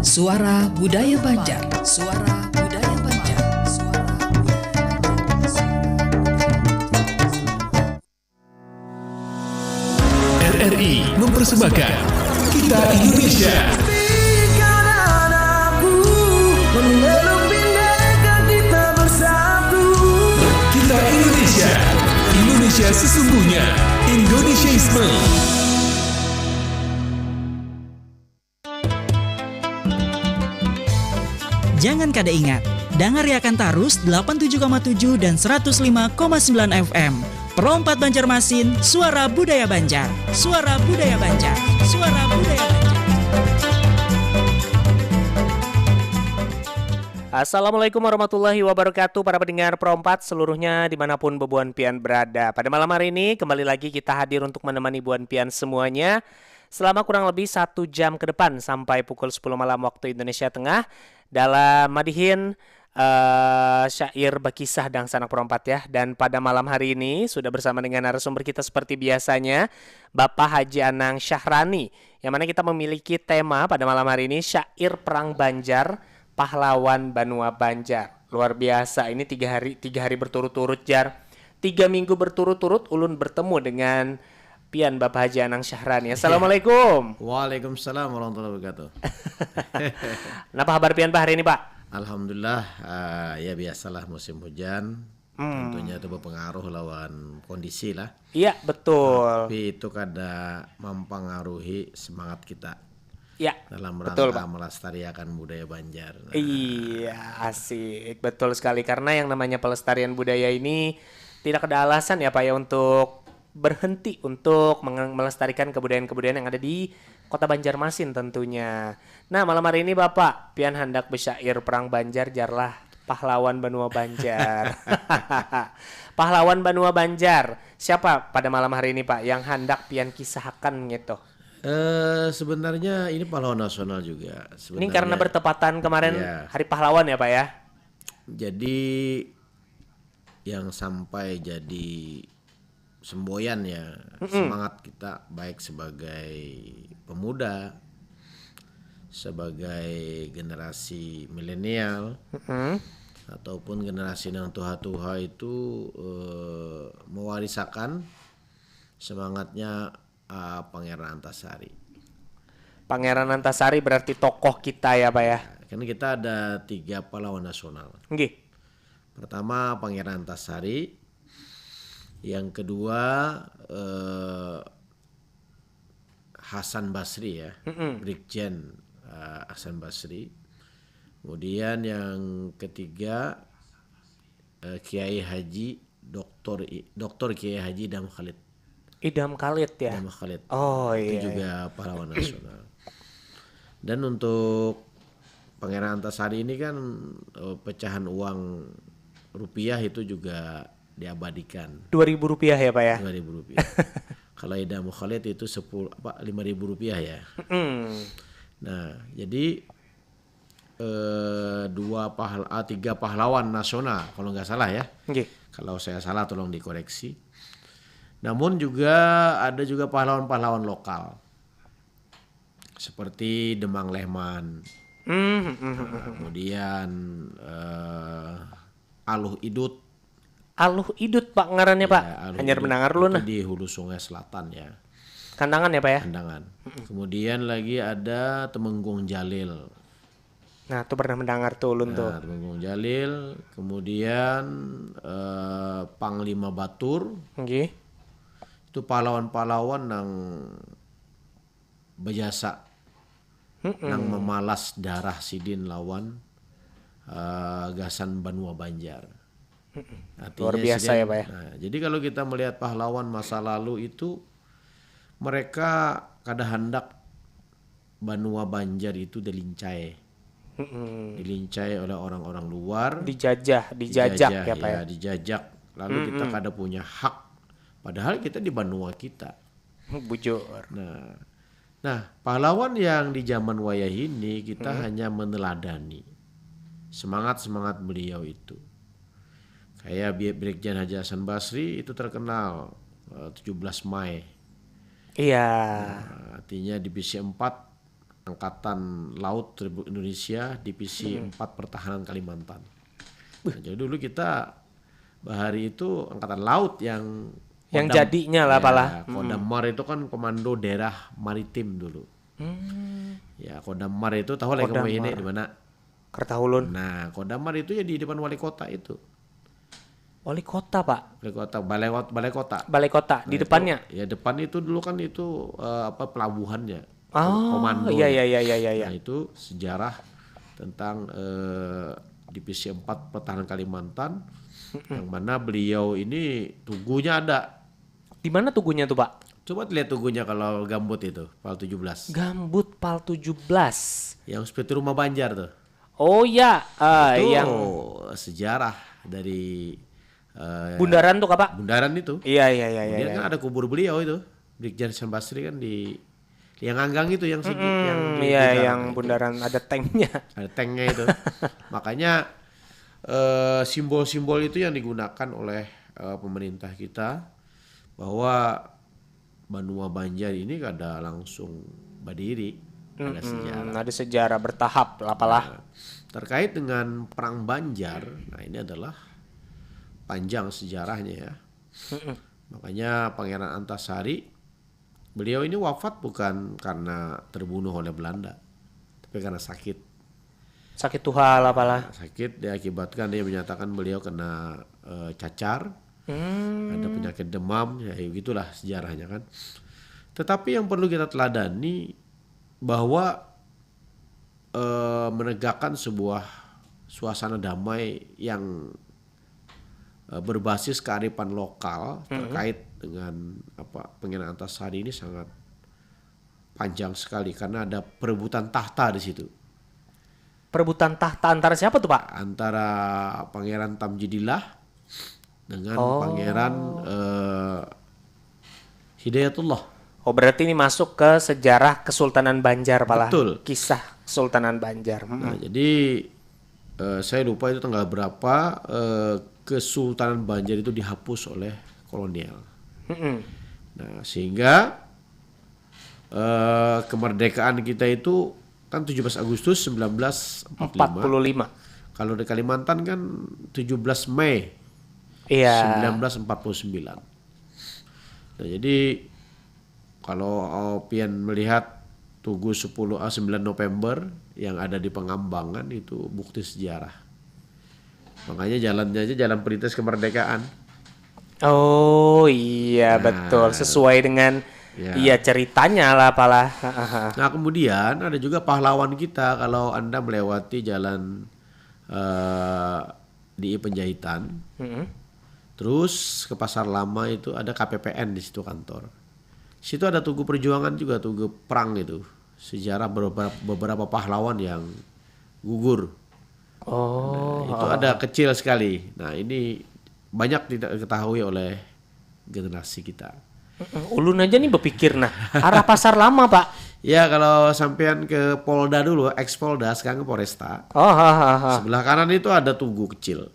Suara Budaya Banjar. Suara Budaya Banjar. Suara Budaya Banjar. RRI mempersembahkan Kita Indonesia. Kita Indonesia. Indonesia sesungguhnya. Indonesiaisme. Jangan kada ingat, dengar akan tarus 87,7 dan 105,9 FM. Perompat Banjarmasin, Suara Budaya Banjar. Suara Budaya Banjar. Suara Budaya Banjar. Assalamualaikum warahmatullahi wabarakatuh para pendengar Perompat seluruhnya dimanapun bebuan pian berada. Pada malam hari ini kembali lagi kita hadir untuk menemani buan pian semuanya selama kurang lebih 1 jam ke depan sampai pukul 10 malam waktu Indonesia Tengah dalam madihin syair Bekisah dan Sanak Perompat ya. Dan pada malam hari ini sudah bersama dengan narasumber kita seperti biasanya Bapak Haji Anang Syahrani, yang mana kita memiliki tema pada malam hari ini syair Perang Banjar Pahlawan Banua Banjar. Luar biasa, ini 3 hari berturut-turut Jar. 3 minggu berturut-turut ulun bertemu dengan pian Bapak Haji Anang Syahrani. Assalamualaikum. Waalaikumsalam warahmatullahi wabarakatuh. Kenapa kabar pian Pak hari ini Pak? Alhamdulillah, ya biasalah musim hujan. Tentunya itu berpengaruh lawan kondisi lah. Iya betul. Tapi itu kada mempengaruhi semangat kita. Ya, dalam betul, rangka Pak. melestarikan budaya Banjar. Iya, asik. Betul sekali. Karena yang namanya pelestarian budaya ini tidak ada alasan ya Pak ya untuk berhenti untuk melestarikan kebudayaan-kebudayaan yang ada di Kota Banjarmasin tentunya. Nah, malam hari ini Bapak pian hendak besyair Perang Banjar jarlah Pahlawan Banua Banjar. Pahlawan Banua Banjar. Siapa pada malam hari ini Pak yang hendak pian kisahkan gitu? Sebenarnya ini pahlawan nasional juga. Ini karena bertepatan kemarin ya, Hari Pahlawan ya Pak ya. Jadi yang sampai jadi semboyan ya semangat kita baik sebagai pemuda, sebagai generasi milenial ataupun generasi yang tua-tua itu mewarisakan semangatnya Pangeran Antasari. Pangeran Antasari berarti tokoh kita ya Pak ya. Kan kita ada 3 pahlawan nasional. Nggih. Pertama Pangeran Antasari, yang kedua Hasan Basri ya, Brigjen Hasan Basri. Kemudian yang ketiga Kiai Haji Dr. Kiai Haji Idham Khalid. Idham Khalid ya. Idham Khalid. Oh iya. Itu juga pahlawan nasional. Dan untuk Pangeran Antasari ini kan pecahan uang rupiah itu juga diabadikan. Rp2.000 ya Pak ya. Rp2.000. Kalau Idham Khalid itu Rp5.000 ya. Nah, jadi 3 pahlawan nasional kalau nggak salah ya. Nggih. Kalau saya salah tolong dikoreksi. Namun juga ada juga pahlawan-pahlawan lokal seperti Demang Lehman, kemudian Aluh Idut. Aluh Idut Pak ngarannya Pak. Hanyar mendengar lu nah. Di Hulu Sungai Selatan ya. Kandangan ya Pak ya. Kandangan. Kemudian lagi ada Temenggung Jalil. Nah, tuh pernah mendengar tuh ulun tuh. Temenggung Jalil, kemudian Panglima Batur. Nggih. Itu pahlawan-pahlawan yang berjasa yang memalas darah sidin lawan gasan Banua Banjar. Luar biasa ya Pak ya. Nah, jadi kalau kita melihat pahlawan masa lalu itu mereka kada hendak Banua Banjar itu dilincai. Dilincai oleh orang-orang luar. Dijajak ya Pak ya. Dijajak. Lalu kita kada punya hak. Padahal kita di Banua kita. Bujur. Nah, pahlawan yang di zaman wayah ini kita hanya meneladani semangat beliau itu. Kayak Brigjen Haji Hasan Basri itu terkenal 17 Mai. Iya. Artinya Divisi 4 Angkatan Laut Republik Indonesia Divisi 4 Pertahanan Kalimantan. Nah, jadi dulu kita Bahari itu Angkatan Laut yang jadinya lah Pala. Kodamar itu kan Komando Daerah Maritim dulu. Ya, Kodamar itu tahu lah kamu ini di mana? Kertahulun. Nah, Kodamar itu ya di depan wali kota itu. Wali kota Pak. Wali kota, balai kota. Balai kota di Nah, depannya. Itu, ya depan itu dulu kan itu pelabuhannya. Oh, Komando. iya. Nah, itu sejarah tentang Divisi 4 Pertahanan Kalimantan yang mana beliau ini tugunya ada. Di mana tugunya tuh Pak? Coba lihat tugunya kalau Gambut itu, Pal 17. Gambut Pal 17. Yang seperti rumah Banjar tuh. Oh iya, Itu yang sejarah dari bundaran tuh Kak Pak? bundaran itu. Iya. Kemudian kan ada kubur beliau itu. Brigjen Hasan Basri kan di yang Anggang itu yang segi yang di bundaran yang itu. bundaran ada tanknya. Ada tanknya itu. Makanya simbol-simbol itu yang digunakan oleh pemerintah kita bahwa Banua Banjar ini kada langsung berdiri, ada sejarah. Ada sejarah bertahap lah Palah. Nah, terkait dengan Perang Banjar, nah ini adalah panjang sejarahnya ya. Makanya Pangeran Antasari, beliau ini wafat bukan karena terbunuh oleh Belanda, tapi karena sakit. Sakit tuha lah Palah. Sakit diakibatkan dia menyatakan beliau kena cacar, ada penyakit demam, ya gitulah sejarahnya kan. Tetapi yang perlu kita teladani bahwa menegakkan sebuah suasana damai yang berbasis kearifan lokal terkait dengan Pangeran Antasari ini sangat panjang sekali karena ada perebutan tahta di situ. Perebutan tahta antara siapa tuh Pak? Antara Pangeran Tamjidillah dengan Pangeran Hidayatullah. Oh berarti ini masuk ke sejarah Kesultanan Banjar Palah. Betul. Kisah Kesultanan Banjar. Nah, jadi saya lupa itu tanggal berapa Kesultanan Banjar itu dihapus oleh kolonial. Nah, sehingga kemerdekaan kita itu kan 17 Agustus 1945. 45. Kalau di Kalimantan kan 17 Mei Iya. 1949. Nah, jadi kalau Pian melihat Tugu 9 November yang ada di Pengambangan itu bukti sejarah. Makanya jalannya aja jalan perintis kemerdekaan. Oh iya betul sesuai dengan iya ceritanya lah Palah. Nah kemudian ada juga pahlawan kita kalau Anda melewati jalan di Penjahitan, terus ke Pasar Lama itu ada KPPN di situ kantor. Situ ada Tugu Perjuangan juga, Tugu Perang itu. Sejarah beberapa pahlawan yang gugur. Oh. Nah, itu ada kecil sekali. Nah ini banyak tidak diketahui oleh generasi kita. Ulun aja nih berpikir arah Pasar Lama Pak. Ya kalau sampean ke Polda dulu, ex-Polda sekarang ke Polresta. Sebelah kanan itu ada tugu kecil.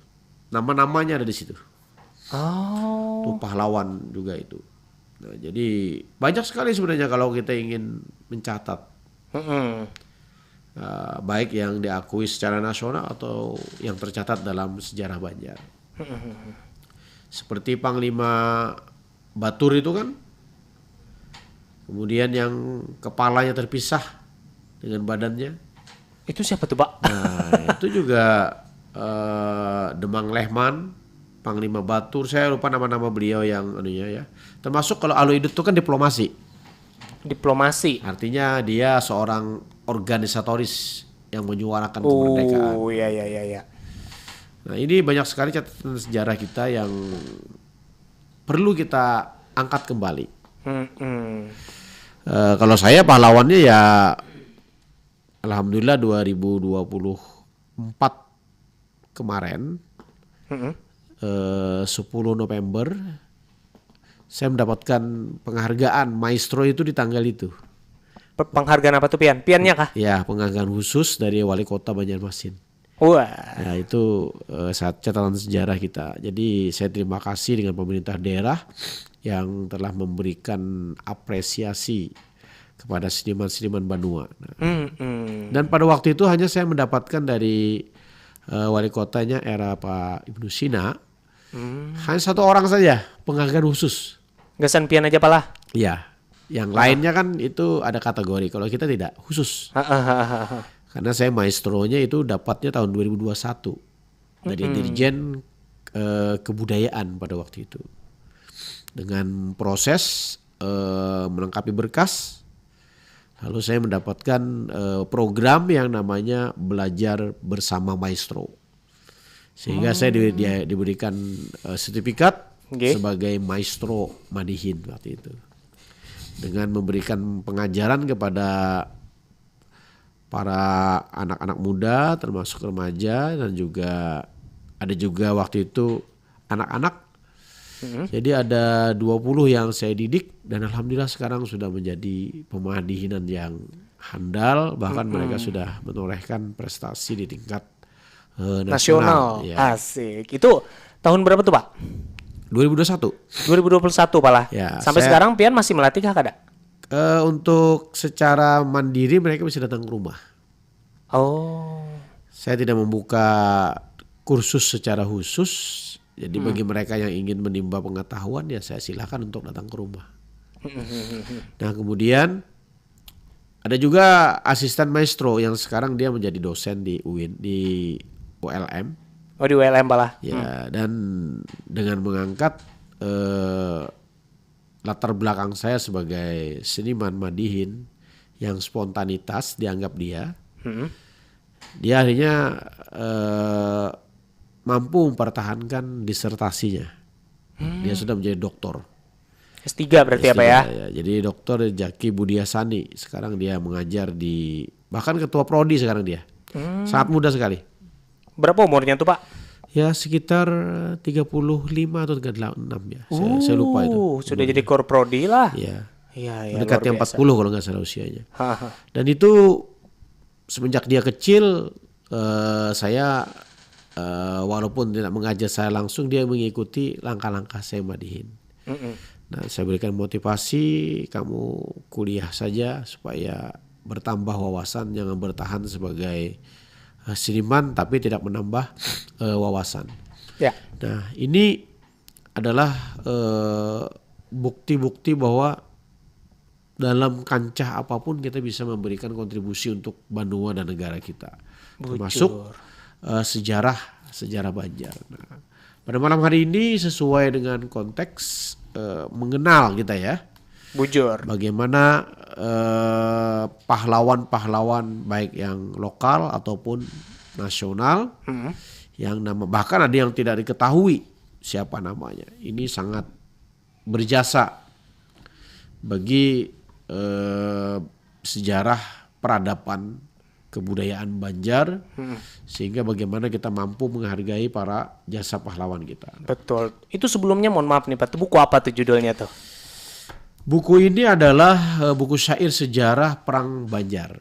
Nama-namanya ada di situ. Oh. Tuh pahlawan juga itu. Nah, jadi banyak sekali sebenarnya kalau kita ingin mencatat. Baik yang diakui secara nasional atau yang tercatat dalam sejarah Banjar. Seperti Panglima Batur itu kan. Kemudian yang kepalanya terpisah dengan badannya. Itu siapa tuh Pak? Nah itu juga Demang Lehman, Panglima Batur. Saya lupa nama-nama beliau yang anunya ya. Termasuk kalau Aluidut itu kan diplomasi. Diplomasi. Artinya dia seorang organisatoris yang menyuarakan kemerdekaan. Oh iya. Nah ini banyak sekali catatan sejarah kita yang perlu kita angkat kembali. Kalau saya pahlawannya ya alhamdulillah 2024 kemarin 10 November saya mendapatkan penghargaan maestro itu di tanggal itu. Penghargaan apa tuh Pian? Piannya kah? Ya penghargaan khusus dari Wali Kota Banjarmasin. Wah. Ya itu saat catatan sejarah kita. Jadi saya terima kasih dengan pemerintah daerah yang telah memberikan apresiasi kepada seniman-seniman Banua. Nah, dan pada waktu itu hanya saya mendapatkan dari wali kotanya era Pak Ibnu Sina, hanya satu orang saja penghargaan khusus. Gasan pian aja pala. Ya, yang lainnya kan itu ada kategori. Kalau kita tidak khusus. Karena saya maestronya itu dapatnya tahun 2021 dari Dirjen Kebudayaan pada waktu itu. Dengan proses melengkapi berkas, lalu saya mendapatkan program yang namanya Belajar Bersama Maestro. Sehingga saya diberikan sertifikat sebagai Maestro Madihin waktu itu. Dengan memberikan pengajaran kepada para anak-anak muda termasuk remaja dan juga ada juga waktu itu anak-anak. Jadi ada 20 yang saya didik dan alhamdulillah sekarang sudah menjadi pemadihinan yang handal, bahkan mereka sudah menorehkan prestasi di tingkat nasional. Ya. Asik. Itu tahun berapa tuh Pak? 2021. 2021 pala. Ya, sampai sekarang pian masih melatih kah kada? Untuk secara mandiri mereka bisa datang ke rumah. Oh. Saya tidak membuka kursus secara khusus. Jadi bagi mereka yang ingin menimba pengetahuan ya saya silakan untuk datang ke rumah. Nah kemudian ada juga asisten maestro yang sekarang dia menjadi dosen di UIN, di ULM. Oh di ULM pala. Ya dan dengan mengangkat latar belakang saya sebagai seniman madihin yang spontanitas dianggap dia. Dia akhirnya mampu mempertahankan disertasinya. Dia sudah menjadi doktor. S3 berarti S3, apa ya? Jadi Dr. Jaki Budiasani. Sekarang dia mengajar di bahkan ketua prodi sekarang dia. Sangat muda sekali. Berapa umurnya tuh Pak? Ya sekitar 35 atau 36 ya. Saya lupa itu. Sudah jadi core prodi lah. Iya. Iya, Mendekati 40 kalau nggak salah usianya. Dan itu semenjak dia kecil saya walaupun tidak mengajar saya langsung, dia mengikuti langkah-langkah saya madihin. Nah, saya berikan motivasi, kamu kuliah saja supaya bertambah wawasan, jangan bertahan sebagai seniman tapi tidak menambah wawasan. Ya. Nah, ini adalah bukti-bukti bahwa dalam kancah apapun kita bisa memberikan kontribusi untuk Banua dan negara kita. Termasuk sejarah Banjar. Nah, pada malam hari ini sesuai dengan konteks mengenal kita ya. Bujur. Bagaimana pahlawan-pahlawan baik yang lokal ataupun nasional yang bahkan ada yang tidak diketahui siapa namanya. Ini sangat berjasa bagi sejarah peradaban kebudayaan Banjar, sehingga bagaimana kita mampu menghargai para jasa pahlawan kita. Betul. Itu sebelumnya mohon maaf nih Pak, buku apa tuh judulnya tuh? Buku ini adalah buku syair sejarah Perang Banjar.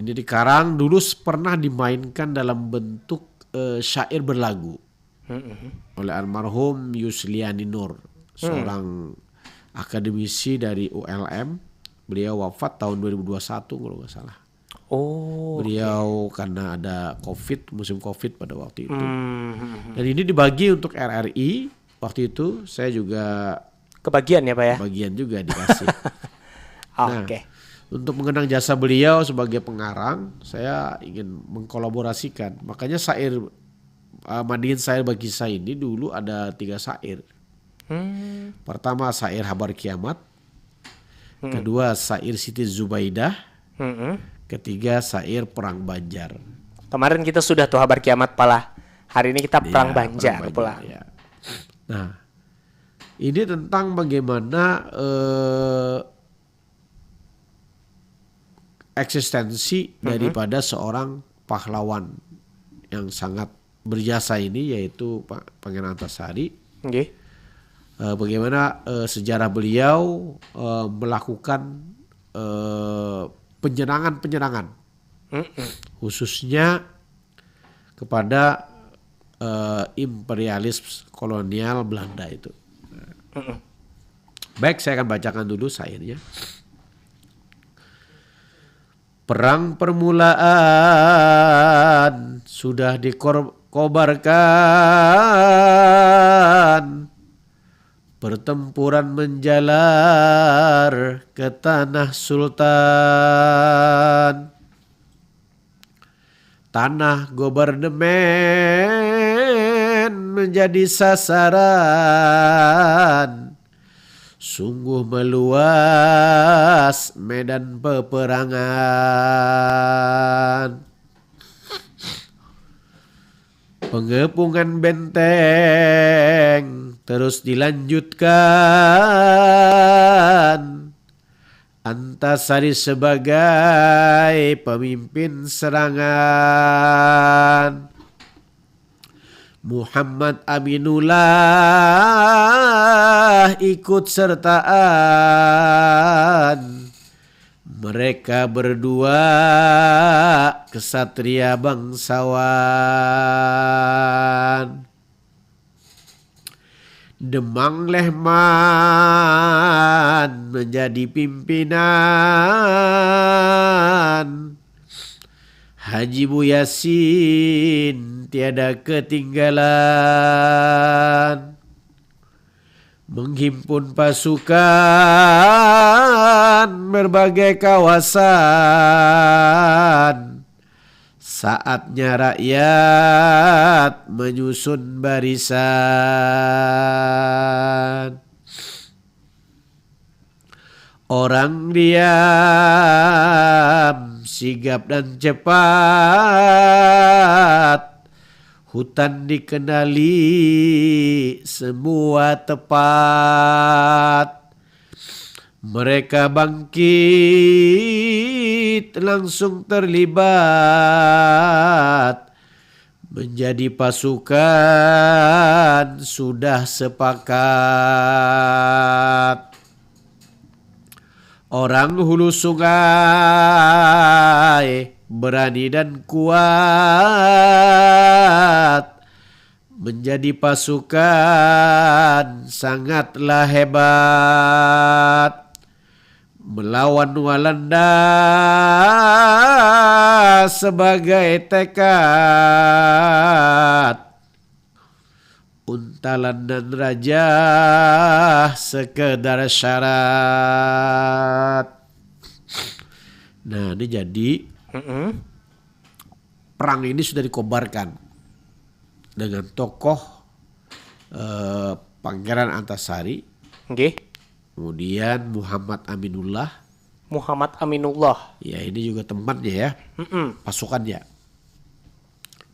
Ini dikarang dulu pernah dimainkan dalam bentuk syair berlagu oleh almarhum Yusliani Nur, seorang akademisi dari ULM. Beliau wafat tahun 2021 kalau nggak salah. Oh. Beliau karena ada musim COVID pada waktu itu. Dan ini dibagi untuk RRI. Waktu itu saya juga kebagian ya Pak ya? Bagian juga dikasih. Oke. Untuk mengenang jasa beliau sebagai pengarang, saya ingin mengkolaborasikan. Makanya syair Madihin Syair Bagi Saya ini dulu ada 3 syair. Pertama syair Habar Kiamat, kedua syair Siti Zubaidah, ketiga syair Perang Banjar. Kemarin kita sudah tuh Habar Kiamat pala. Hari ini kita Perang Banjar pula. Ya. Nah, ini tentang bagaimana eksistensi daripada seorang pahlawan yang sangat berjasa ini, yaitu Pak Pangeran Antasari. Bagaimana sejarah beliau melakukan penyerangan khususnya kepada imperialis kolonial Belanda itu. Baik, saya akan bacakan dulu syairnya. Perang permulaan sudah dikobarkan. Pertempuran menjalar ke tanah sultan. Tanah Gobernemen menjadi sasaran. Sungguh meluas medan peperangan. Pengepungan benteng terus dilanjutkan. Antasari sebagai pemimpin serangan. Muhammad Aminullah ikut sertaan. Mereka berdua kesatria bangsawan. Demang Lehman menjadi pimpinan. Haji Bu Yasin tiada ketinggalan. Menghimpun pasukan berbagai kawasan. Saatnya rakyat menyusun barisan. Orang diam, sigap dan cepat. Hutan dikenali semua tepat. Mereka bangkit langsung terlibat. Menjadi pasukan sudah sepakat. Orang hulu sungai berani dan kuat. Menjadi pasukan sangatlah hebat. Melawan Walanda sebagai tekad. Untalan dan raja sekedar syarat. Nah, ini jadi perang ini sudah dikobarkan dengan tokoh Pangeran Antasari. Kemudian Muhammad Aminullah. Ya, ini juga temannya ya. Pasukannya.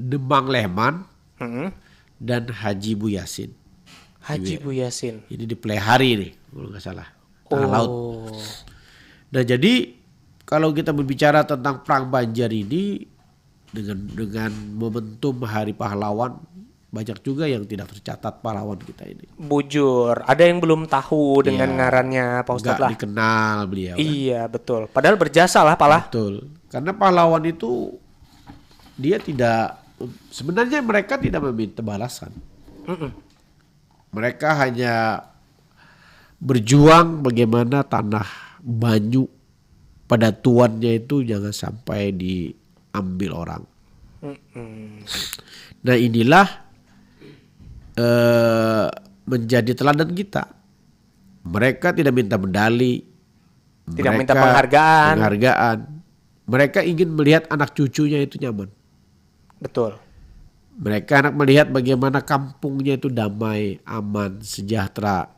Demang Lehman. Dan Haji Bu Yasin. Ini di Plehari nih, kalau nggak salah. Tengah laut. Nah, jadi kalau kita berbicara tentang Perang Banjar ini dengan momentum Hari Pahlawan, banyak juga yang tidak tercatat pahlawan kita ini. Bujur, ada yang belum tahu dengan ngarannya Pak Ustadz lah. Nggak dikenal beliau. Iya, betul. Padahal berjasa lah Palah. Betul. Karena pahlawan itu dia tidak, sebenarnya mereka tidak meminta balasan. Mereka hanya berjuang bagaimana tanah Banyu pada tuannya itu jangan sampai diambil orang. Nah, inilah menjadi teladan kita. Mereka tidak minta medali, tidak minta penghargaan. Mereka ingin melihat anak cucunya itu nyaman. Betul. Mereka anak melihat bagaimana kampungnya itu damai, aman, sejahtera.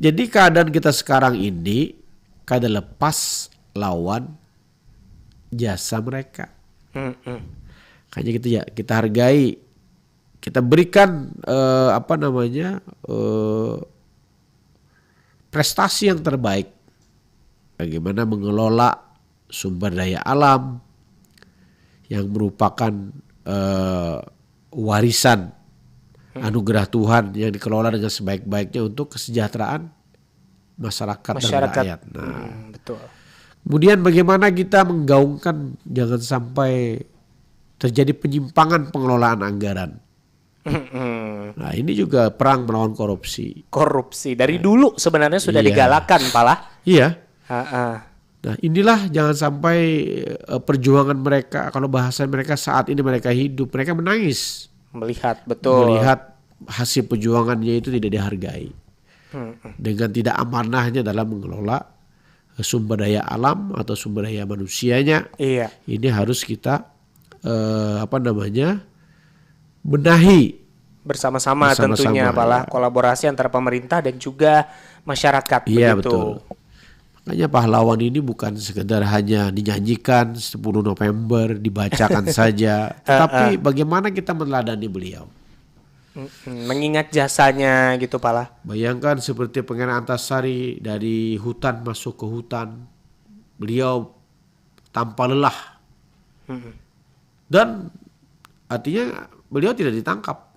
Jadi keadaan kita sekarang ini keadaan lepas lawan jasa mereka. Kayaknya kita hargai, kita berikan prestasi yang terbaik. Bagaimana mengelola sumber daya alam yang merupakan warisan anugerah Tuhan yang dikelola dengan sebaik-baiknya untuk kesejahteraan masyarakat dan rakyat. Nah, betul. Kemudian bagaimana kita menggaungkan jangan sampai terjadi penyimpangan pengelolaan anggaran. Nah, ini juga perang melawan korupsi. Korupsi dari dulu sebenarnya sudah digalakan, Palah. Iya. Nah inilah jangan sampai perjuangan mereka, kalau bahasa mereka saat ini mereka hidup, mereka menangis. Melihat, betul. Melihat hasil perjuangannya itu tidak dihargai. Dengan tidak amanahnya dalam mengelola sumber daya alam atau sumber daya manusianya. Iya. Ini harus kita benahi. Bersama-sama tentunya, apalah kolaborasi antara pemerintah dan juga masyarakat. Iya, begitu. betul. Makanya pahlawan ini bukan sekedar hanya dinyanyikan 10 November, dibacakan saja. Tapi bagaimana kita meneladani beliau. Mengingat jasanya gitu, Pala. Bayangkan seperti Pangeran Antasari dari hutan masuk ke hutan. Beliau tanpa lelah. Dan artinya beliau tidak ditangkap.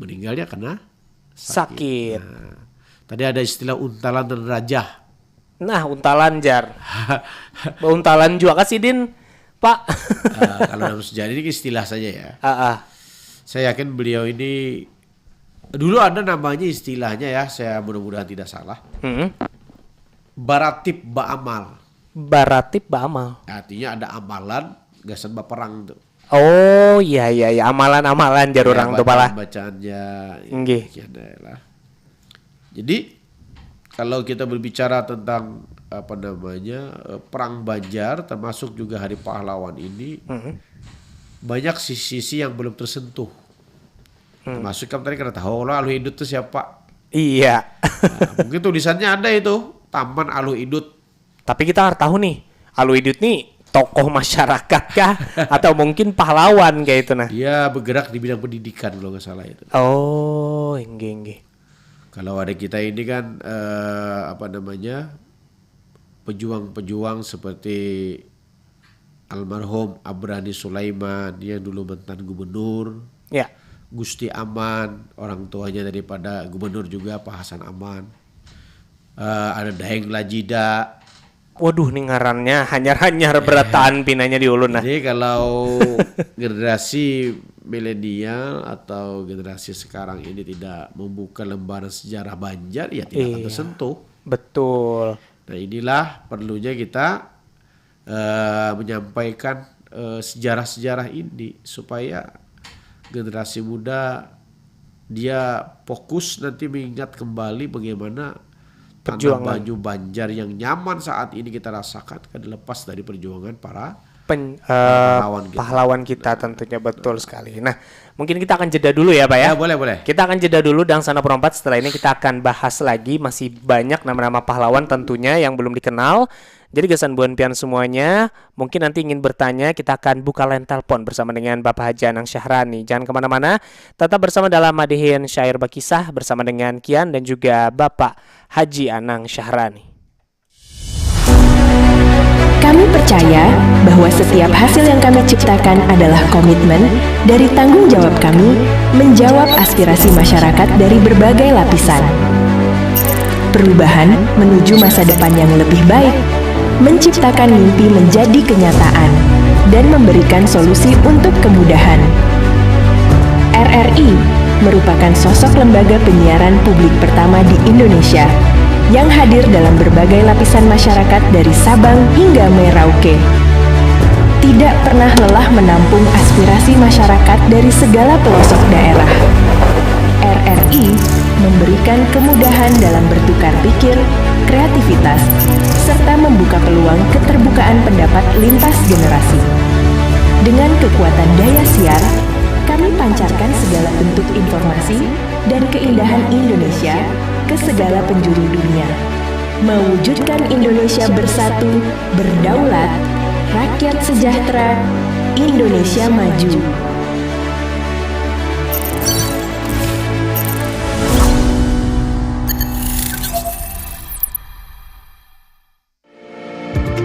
Meninggalnya karena sakit. Nah, tadi ada istilah untalan dan rajah. Nah, untalan Jar. Untalan juga kasih Din, Pak. Kalau dalam sejarah ini istilah saja ya. Saya yakin beliau ini dulu ada namanya istilahnya ya, saya mudah-mudahan tidak salah. Baratib Ba'amal. Baratib Ba'amal. Artinya ada amalan gasan baperang tuh. Oh iya amalan-amalan jar orang tuh Pala. Bacaannya. Nggih. Jadi kalau kita berbicara tentang perang Banjar termasuk juga Hari Pahlawan ini banyak sisi-sisi yang belum tersentuh. Termasuk kan tadi kita tahu Alwi Idut itu siapa? Iya. Nah, mungkin tulisannya ada itu Taman Alwi Idut. Tapi kita harus tahu nih Alwi Idut nih tokoh masyarakat kah atau mungkin pahlawan kayak itu nah? Dia bergerak di bidang pendidikan kalau nggak salah itu. Oh, enggak. Kalau ada kita ini kan pejuang-pejuang seperti almarhum Abrani Sulaiman, dia dulu mantan gubernur. Ya. Gusti Aman, orang tuanya daripada gubernur juga Pak Hasan Aman. Ada Daeng Lajida. Waduh, nih ngarannya hanyar-hanyar berataan pinanya di ulun nah. Jadi kalau generasi milenial atau generasi sekarang ini tidak membuka lembaran sejarah Banjar, ya tidak akan tersentuh. Betul. Nah inilah perlunya kita menyampaikan sejarah-sejarah ini supaya generasi muda dia fokus nanti mengingat kembali bagaimana tanah baju Banjar yang nyaman saat ini kita rasakan kan lepas dari perjuangan para pahlawan kita tentunya betul sekali. Nah, mungkin kita akan jeda dulu ya, Pak ya. Boleh. Kita akan jeda dulu dan sana perempat. Setelah ini kita akan bahas lagi masih banyak nama-nama pahlawan tentunya yang belum dikenal. Jadi Gasan Buan Pian semuanya, mungkin nanti ingin bertanya, kita akan buka line telepon bersama dengan Bapak Haji Anang Syahrani. Jangan kemana-mana, tetap bersama dalam Madihin Syair Bakisah bersama dengan Kian dan juga Bapak Haji Anang Syahrani. Kami percaya bahwa setiap hasil yang kami ciptakan adalah komitmen dari tanggung jawab kami menjawab aspirasi masyarakat dari berbagai lapisan. Perubahan menuju masa depan yang lebih baik, menciptakan mimpi menjadi kenyataan, dan memberikan solusi untuk kemudahan. RRI merupakan sosok lembaga penyiaran publik pertama di Indonesia yang hadir dalam berbagai lapisan masyarakat dari Sabang hingga Merauke. Tidak pernah lelah menampung aspirasi masyarakat dari segala pelosok daerah. RRI memberikan kemudahan dalam bertukar pikir, kreativitas, serta membuka peluang keterbukaan pendapat lintas generasi. Dengan kekuatan daya siar, kami pancarkan segala bentuk informasi dan keindahan Indonesia ke segala penjuru dunia. Mewujudkan Indonesia bersatu, berdaulat, rakyat sejahtera, Indonesia maju.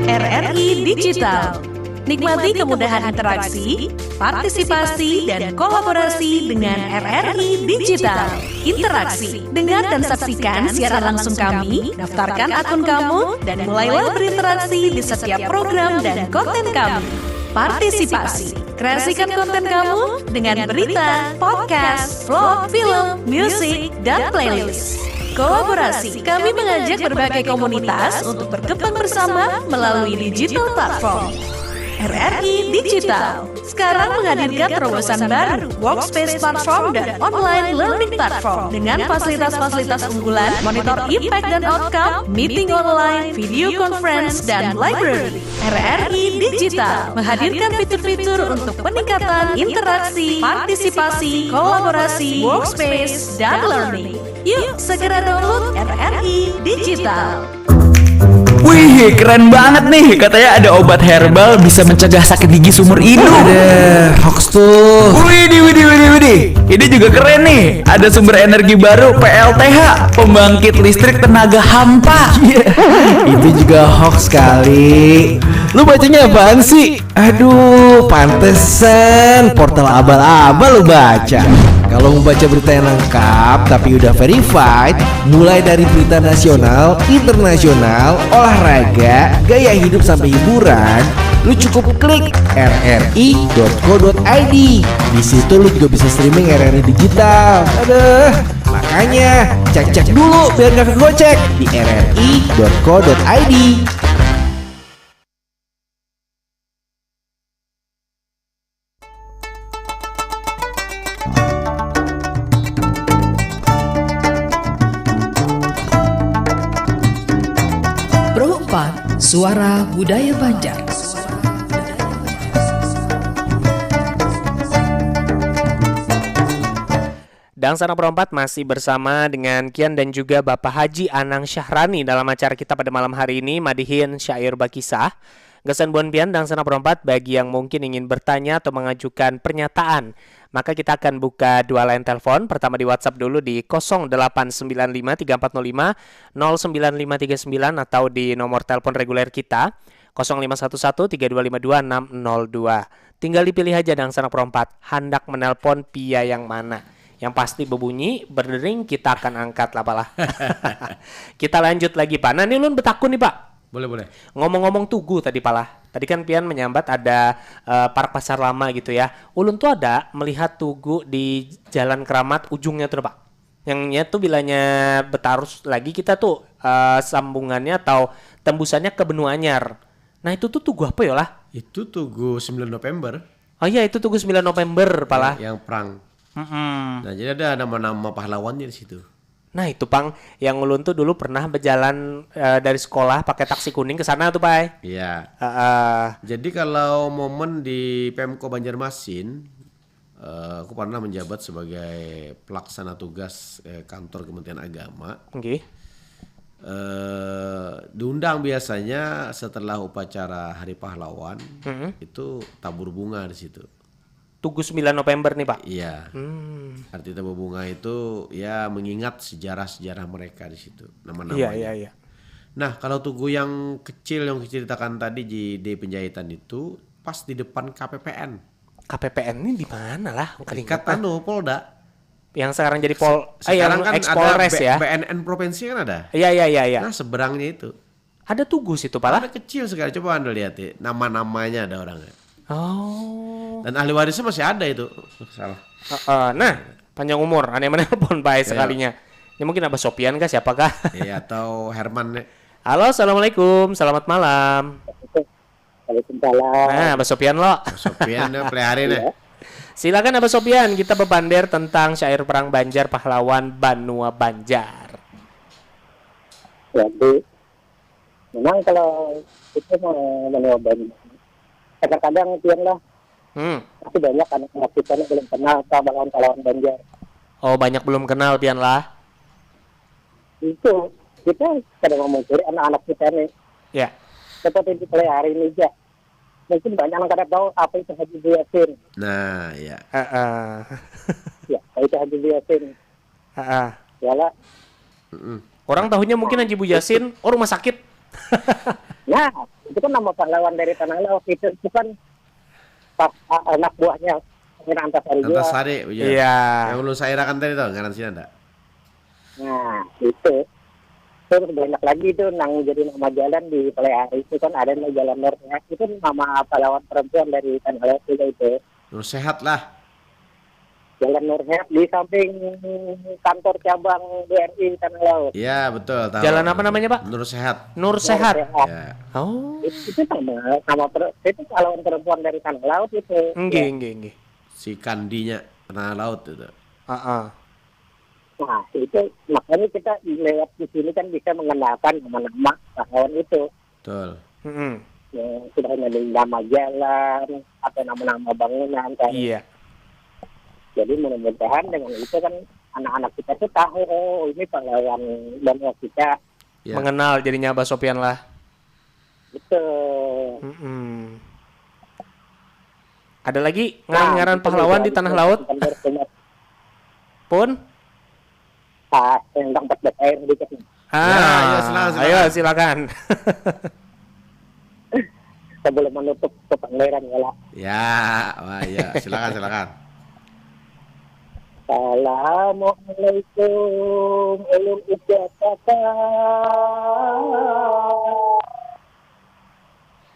RRI Digital. Nikmati kemudahan interaksi, partisipasi, dan kolaborasi dengan RRI Digital. Interaksi, dengar dan saksikan siaran langsung kami, daftarkan akun kamu, dan mulailah berinteraksi di setiap program dan konten kami. Partisipasi, kreasikan konten kamu dengan berita, podcast, vlog, film, musik, dan playlist. kolaborasi. Kami mengajak berbagai komunitas untuk berkembang bersama melalui digital platform. RRI Digital sekarang menghadirkan terobosan baru, workspace platform dan online learning platform dengan fasilitas-fasilitas unggulan, monitor impact dan outcome, meeting online, video conference, dan library. RRI Digital menghadirkan fitur-fitur untuk peningkatan interaksi, partisipasi, kolaborasi, workspace, dan learning. Yuk segera download RRI Digital. Wih, keren banget nih. Katanya ada obat herbal bisa mencegah sakit gigi seumur hidup. Ada hoax tuh. Widih. Ini juga keren nih. Ada sumber energi baru PLTH, pembangkit listrik tenaga hampa. Itu juga hoax kali. Lu bacanya apaan sih? Aduh, pantesan portal abal-abal lu baca. Kalau mau baca berita yang lengkap tapi udah verified, mulai dari berita nasional, internasional, olahraga, gaya hidup sampai hiburan, lu cukup klik rri.co.id. Di situ lu juga bisa streaming RRI Digital. Aduh, makanya cek dulu biar nggak kegocek di rri.co.id. Pro 4 Suara Budaya Banjar. Dangsana Perempat masih bersama dengan Kian dan juga Bapak Haji Anang Syahrani dalam acara kita pada malam hari ini, Madihin Syair Bakisah. Gesan Buan Pian Dangsana Perempat, bagi yang mungkin ingin bertanya atau mengajukan pernyataan, maka kita akan buka dua line telepon. Pertama di WhatsApp dulu di 08953405 09539 atau di nomor telepon reguler kita 05113252 Tinggal dipilih aja Dangsana Perempat, hendak menelpon via yang mana. Yang pasti berbunyi, berdering, kita akan angkat lah Pak lah. Kita lanjut lagi Pak. Nah ini ulun betakun nih Pak. Boleh. Ngomong-ngomong Tugu tadi Pak lah. Tadi kan Pian menyambat ada Park Pasar Lama gitu ya. Ulun tuh ada melihat Tugu di Jalan Keramat ujungnya tuh Pak. Yangnya tuh bilanya Betarus lagi kita tuh sambungannya atau tembusannya ke Benua Anyar. Nah itu tuh Tugu apa ya lah? Itu Tugu 9 November. Oh iya itu Tugu 9 November Pak lah. Yang perang. Nah jadi ada nama-nama pahlawannya di situ. Nah itu Pang, yang ulun tuh dulu pernah berjalan dari sekolah pakai taksi kuning ke sana tuh Pak. Iya. Jadi kalau momen di Pemko Banjarmasin, aku pernah menjabat sebagai pelaksana tugas kantor Kementerian Agama. Oke. Diundang biasanya setelah upacara Hari Pahlawan, itu tabur bunga di situ. Tugu 9 November nih Pak. Iya. Arti tabur bunga itu ya mengingat sejarah-sejarah mereka di situ. Nama-namanya. Iya. Nah kalau Tugu yang kecil yang diceritakan tadi di Penjahitan itu pas di depan KPPN. KPPN ini di mana lah? Tingkat Polda. Yang sekarang jadi sekarang kan Polres ada ya. BNN provinsi kan ada. Iya. Nah seberangnya itu. Ada Tugu situ Pak lah. Ada kecil sekali, coba Anda lihat ya. Nama-namanya ada orangnya. Oh. Dan ahli warisnya masih ada itu. Salah. Nah, panjang umur, aneh menelpon baik sekalinya. Ini mungkin Abah Sopian kah, siapakah? Iya, atau Herman. Halo, assalamualaikum, selamat malam. Waalaikumsalam. Nah, Abah Sopian lo. Sopian pelihari nih. Silakan Abah Sopian, kita bebander tentang syair perang Banjar pahlawan Banua Banjar. Jadi, memang kalau itu Banua Banjar, kadang-kadang Pian lah. Tapi banyak anak-anak kita yang belum kenal pahlawan Banjar. Oh, banyak belum kenal Pian lah. Itu kita kadang mencuri anak-anak kita nih. Ya. Seperti di hari ini aja. Mungkin banyak yang kada tahu apa itu Haji Yasin. Nah, ya. Ya, itu Haji Yasin. Yalah. Orang tahunya mungkin Haji Yasin, rumah sakit. Nah, itu kan nama pahlawan dari Tanah Laut. Itu kan anak buahnya Antasari juga. Antasari, iya. Yang belum saya irakan tadi tau, ngaran sini ada. Nah, itu. Terus banyak lagi itu nang jadi nama jalan di Pelihari itu kan ada nama Jalan Nur Sehat. Itu nama pahlawan perempuan dari Tanah Laut juga itu. Nur Sehat lah. Jalan Nursehat di samping kantor cabang BRI Tanah Laut. Iya betul. Tahu. Jalan apa namanya Pak? Nur Sehat. Nur Sehat. Ya. Oh. Itu sama itu pahlawan perempuan dari Tanah Laut itu. Nggih. Si Kandinya Tanah Laut itu. Heeh. Nah itu makanya kita lewat di sini kan bisa mengenalkan nama-nama pahlawan itu. Betul. Ya, sudah ada nama jalan atau nama-nama bangunan kan. Iya. Jadi mudah-mudahan dengan itu kan anak-anak kita tuh tahu ini pahlawan dan kita mengenal jadinya Abah Sopyan lah. Betul. Ada lagi ngaran pahlawan di Tanah Laut? Pun? Tentang 14 air dikit nih. Ayo silakan. Sebelum menutup kepanderan ya lah. Ya, silakan. Assalamualaikum ulun ijazatan.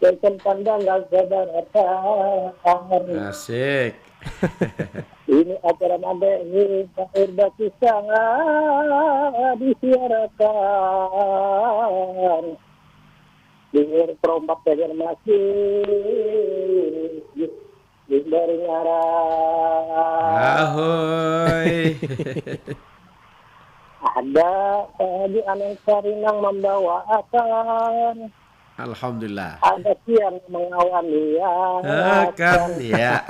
Jangan pandang gak sabaratan. Asik. Ini acara Madehi Syair Bakisah disiarakan di perompak Banjar Masin dari ngarang. Ahoy. Ada tadi Anang Sarinang membawa akan. Alhamdulillah. Ada siang mengawani akan ya.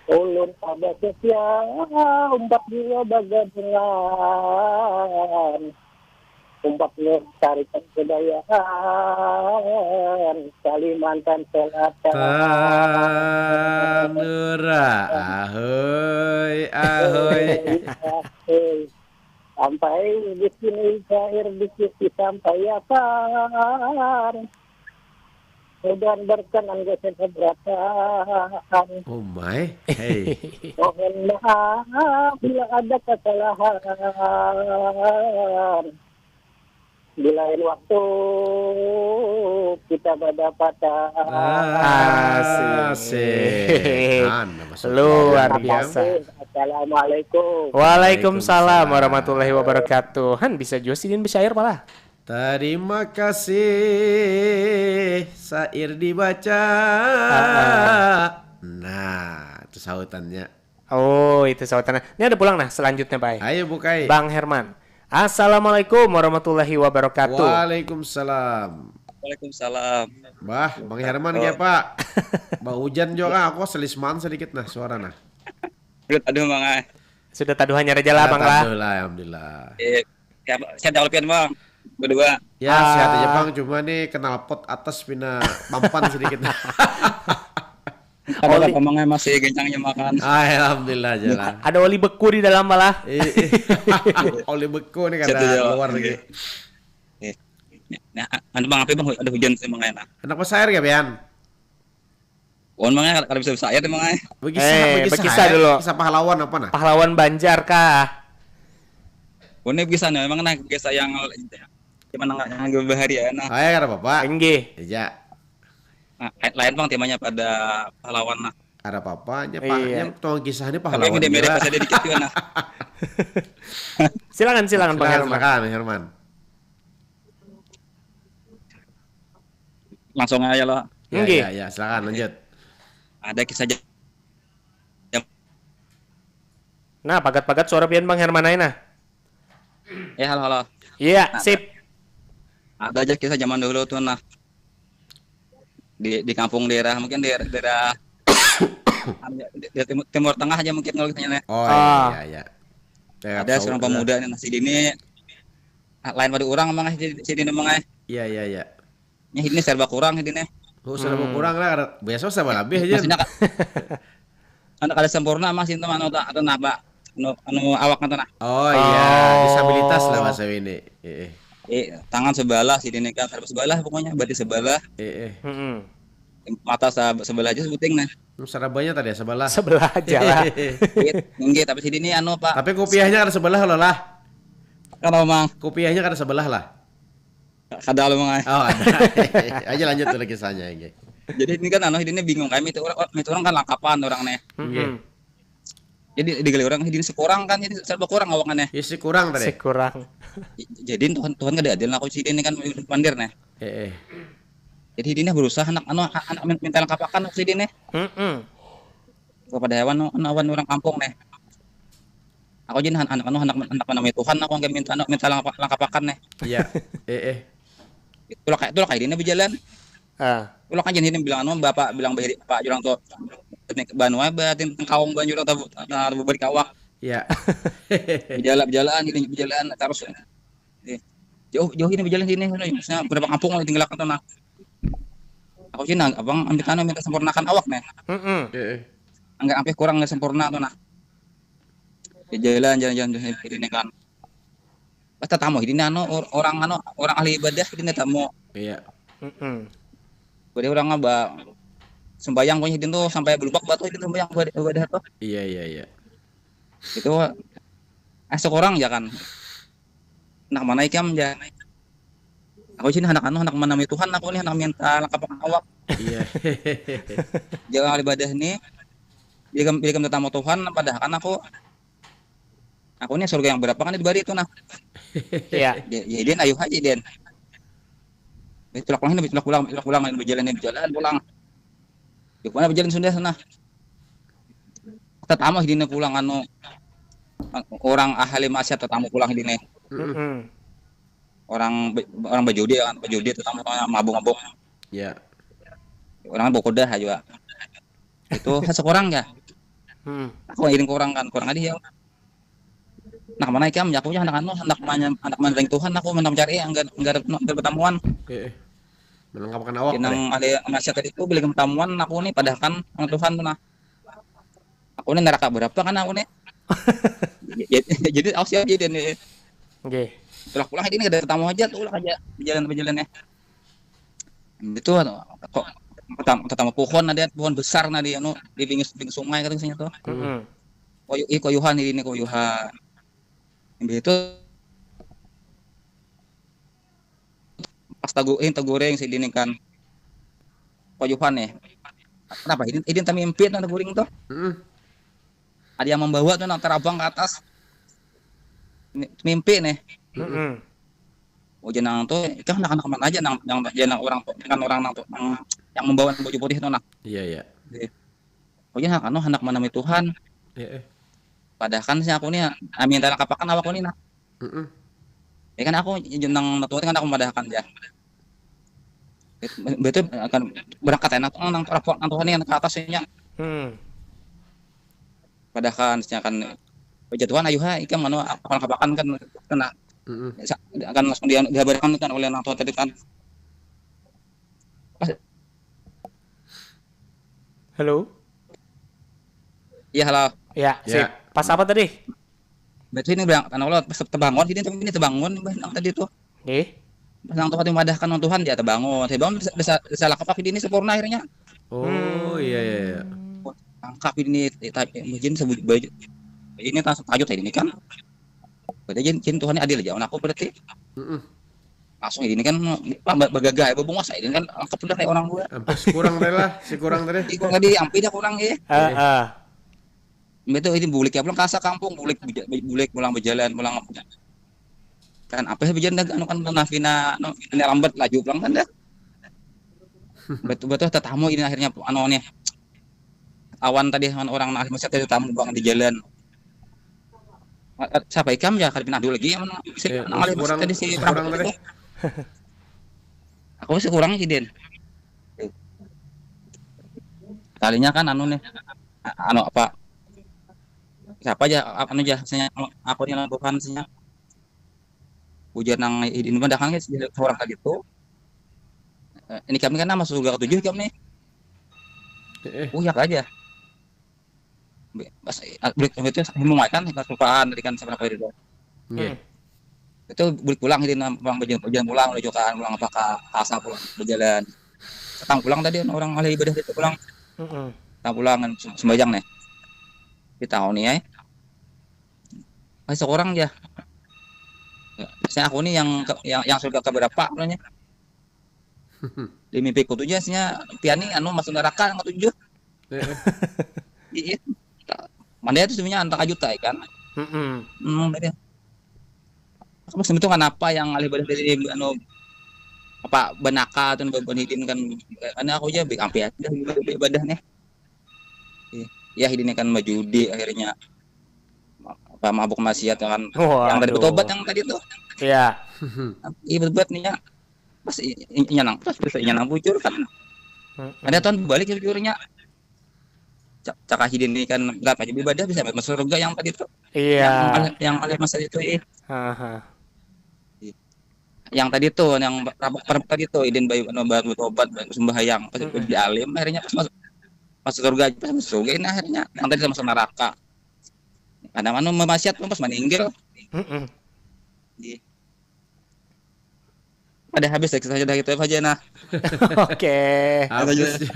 Ulun pada setia 4 jiwa bagadengan. 4 carikan kebudayaan Kalimantan Selatan. Tanura, ahoy. Sampai di sini syair dikisi sampai apaan. Dan berkenan gak keberatan. Oh my. Hey. Mohon maaf bila ada kesalahan. Di lain waktu kita berdapatan. Asik. Luar biasa. Assalamualaikum. Waalaikumsalam warahmatullahi wabarakatuh. Han bisa josidin besyair malah. Terima kasih syair dibaca. Nah, itu sautannya. Oh, itu sautannya. Ini ada pulang nah selanjutnya, Pak. Ayo bukai. Bang Herman. Assalamualaikum warahmatullahi wabarakatuh. Waalaikumsalam. Bah, Bang Herman ya Pak. Bang hujan juga aku selisman sedikit nah suara nah. Aduh Bang. Sudah taduhannya aja lah Bang lah. Alhamdulillah. Saya alpian Bang. Berdua. Ya sehat aja Bang, cuma nih kenal pot atas pina pampan sedikit. Ada ngomongnya masih gencangnya makan. Alhamdulillah jalan. Ada oli beku di dalam malah. Oli beku nih kada keluar lagi. Nah, anu Bang apa Bang ada hujan sih Bang enak. Anak pesair gak Bian? Bang kalau bisa saya Bang. Bekisah dulu. Kisah pahlawan apa nah? Pahlawan Banjar kah? Ini bisa nih memang nah kisah yang gimana nggak bahari ya nah. Ayo kada apa-apa. Enggih. Iya. Nah, lain Bang temanya pada pahlawan nah. Ada apa-apanya Pak. Yang tuang kisah ini Tapi pahlawan. yang beda pas ada dikit juga nah. Silakan Bang Herman. Silakan Herman. Langsung aja loh. Ya, silakan lanjut. Ada kisah Nah, pagat-pagat suara pian Bang Herman aja nah. Ya halo. Iya, sip. Ada aja kisah zaman dulu tuh nah. Di kampung daerah mungkin daerah di timur tengah aja mungkin kalau kitanya. Oh iya. Ada seorang pemuda nih nasi dini lain pada orang emang si dini emang. Iya. Ya ini serba kurang ini. Oh, serba kurang lah. Biasa serba lebih aja. Maksudnya anak ada sempurna masih itu mana atau napa? Anu awak nanti nah. Oh iya, disabilitas lah bahasa ini. Tangan sebelah si dini kan serba sebelah pokoknya berarti sebelah. Mata sebelah aja sebuting nah. Sarabanya tadi ya sebelah. Sebelah aja lah. Enggak, tapi si dini anu Pak. Tapi kopiahnya ada sebelah loh lah. Kalau Mang. Kopiahnya ada sebelah lah. Ada lo Mang. Oh, ada. Aja lanjut dulu kisahnya. Jadi ini kan anu ini bingung kami itu orang kan lengkapan orangnya. Jadi digali orang ini sekurang kan jadi serba kurang awakannya. Ya si kurang tadi. Si kurang. Jadi Tuhan kada adil aku sih ini kan pandir nih. Jadi ini berusaha anak minta lengkapakan aku sih ini. Kepada hewan orang kampung nih. Aku jadi anak namanya Tuhan aku nggak minta lengkapakan nih. Iya. Itulah kayak ini berjalan. Ulah kan jadi bilang bapak bilang Pak jurang tuh Banua batin kaum banjur atau balik awak. Iya. Berjalan terus. Jauh ini berjalan sini misalnya berapa kampung ditinggalkan tuh nah. Aku sih abang ambil tanah minta sempurnakan awak nih. Enggak sampai kurang nggak sempurna tuh nah. Jalan ini kan. Pas tamu ini orang ahli ibadah ini tamu. Iya. Berarti orang sembayang punya itu sampai belupak batu itu sembayang ibadah tuh. Iya. Itu seorang ya kan. Nak mana ikam ya. Aku sini anak mana Tuhan aku nih anak minta lengkapan awak. Iya. Jangan ibadah nih. Bila kamu tamu Tuhan padahal kan aku nih surga yang berapa kan di bari itu nah. Iya. Jadi ayo aja Den. Pulang berjalan pulang. Di mana berjalan sudah sana. Tetamu hidine pulang orang ahli maksiat tetamu pulang hidine. Orang bajudi kan tetamu mabuk-mabuk. Iya. Orang bokodah juga. Itu seorang ya. Aku ngirim ke orang kan, kurang ada ya. Nah, mana ikam ya aku anak mandang Tuhan aku mencari enggak bertamuan. Melengkapkan awak. Yang ada masyarakat itu beli pertemuan aku nih padahal kan Tuhan tuh nah. Aku nih neraka berapa kan aku nih. Jadi aku siap jadi nih. Oke. Pulang ini ada tamu aja tuh aja berjalannya. Itu kok pertama pohon ada pohon besar di pinggir sungai katanya tuh. Koyuhan ini koyuhan. Itu pas tagoreng sih ini kan koyuhan ya. Kenapa ini tamimpi itu goreng tuh? Ada yang membawa tuh terabang ke atas. Mimpi nih. Jenang tuh kan anak-anak mana aja yang jenang orang kan orang yang membawa baju putih itu nah. Iya. Jenang anak mana Tuhan. Padahal kan si aku nih minta lengkapakan awak ini nah. Ya kan aku jenang Tuhan kan aku madahkan ya. Betul akan berangkat enak nang Tuhan yang ke atasnya. Padahal kan akan jatuhan ayuha ikam lengkapakan kan kena akan langsung dihabarkan kan oleh orang tua tadi kan. Halo. Iya halo. Ya, sip. Pas apa tadi? Betul ini bilang Allah pas terbangun ini terbangun tadi tuh. Pas orang tua memadahkan Tuhan dia terbangun. Saya bangun bisa lakap ini sempurna akhirnya. Oh iya. Angkap ini mungkin sebut baju. Ini tajud ini kan. Berarti jin Tuhan adil aja. Aku berarti. Langsung ini kan bagagah bunga saya ini kan angkap udah kayak orang gua. Kurang tadi. Kurang tadi ampi dah kurang ya. Betul ini bulik ya pulang kasa kampung bulik pulang berjalan pulang kan apa sih berjalan kan nafina ini lambat laju pulang kan dah. Betul tetamu ini akhirnya nih awan tadi orang ahli masyarakat tadi tamu bang di jalan. Siapa ikam ya kali pindah dulu lagi yang kurang tadi si kurang tadi. Aku sih kurang sih Den. Kalinya kan nih apa siapa aja aku yang lakukan sihnya hujan nang ini mendakan seorang tadi itu ini kami kan nama surga ke-7 kami nih uyak aja pas break itu memang kan kesupaan dari kan seberapa itu itu balik pulang ini pulang berjalan pulang pulang apakah asa pulang berjalan setang pulang tadi orang ahli ibadah itu pulang pulang sembahyang nih di tahun ini masih seorang ya. Saya aku nih yang surga keberapa namanya? Di mimpi ku tujuh sihnya piani masuk neraka yang ke-7. Iya. Mandaya itu sebenarnya antara juta ya kan. Tadi. Aku itu kan apa yang alih badan dari apa benaka atau benidin kan karena aku aja ampe aja ibadahnya. Ya ini kan majudi akhirnya apa mabuk maksiat kan. Yang tadi bertobat yang tadi tuh. Iya. Iya berbuat nih ya. Pas nyanang bujur kan. Ada tahun balik ya bujurnya. Cakah hidin ini kan enggak aja ibadah bisa masuk surga yang tadi tuh. Iya. Yang alih masa itu yang tadi tuh yang tadi tuh idin bayu baru tobat sembahyang pas di alim akhirnya pas masuk surga pas masuk surga ini akhirnya yang tadi sama neraka ada mana memaksiat pas meninggal ada habis ya kisah sudah gitu aja nah oke habis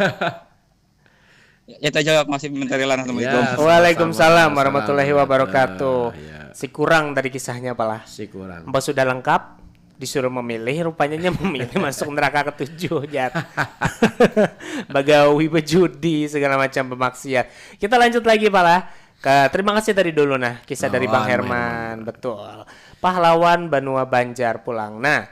ya kita jawab masih mencari lana Assalamualaikum. Waalaikumsalam warahmatullahi wabarakatuh. Si kurang tadi kisahnya apalah si kurang apa sudah lengkap disuruh memilih rupanya memilih masuk neraka ke-7 jat. Bagawi bejudi segala macam pemaksiat. Kita lanjut lagi pala terima kasih tadi dulu nah kisah dari Bang Herman. Betul pahlawan Banua Banjar pulang. Nah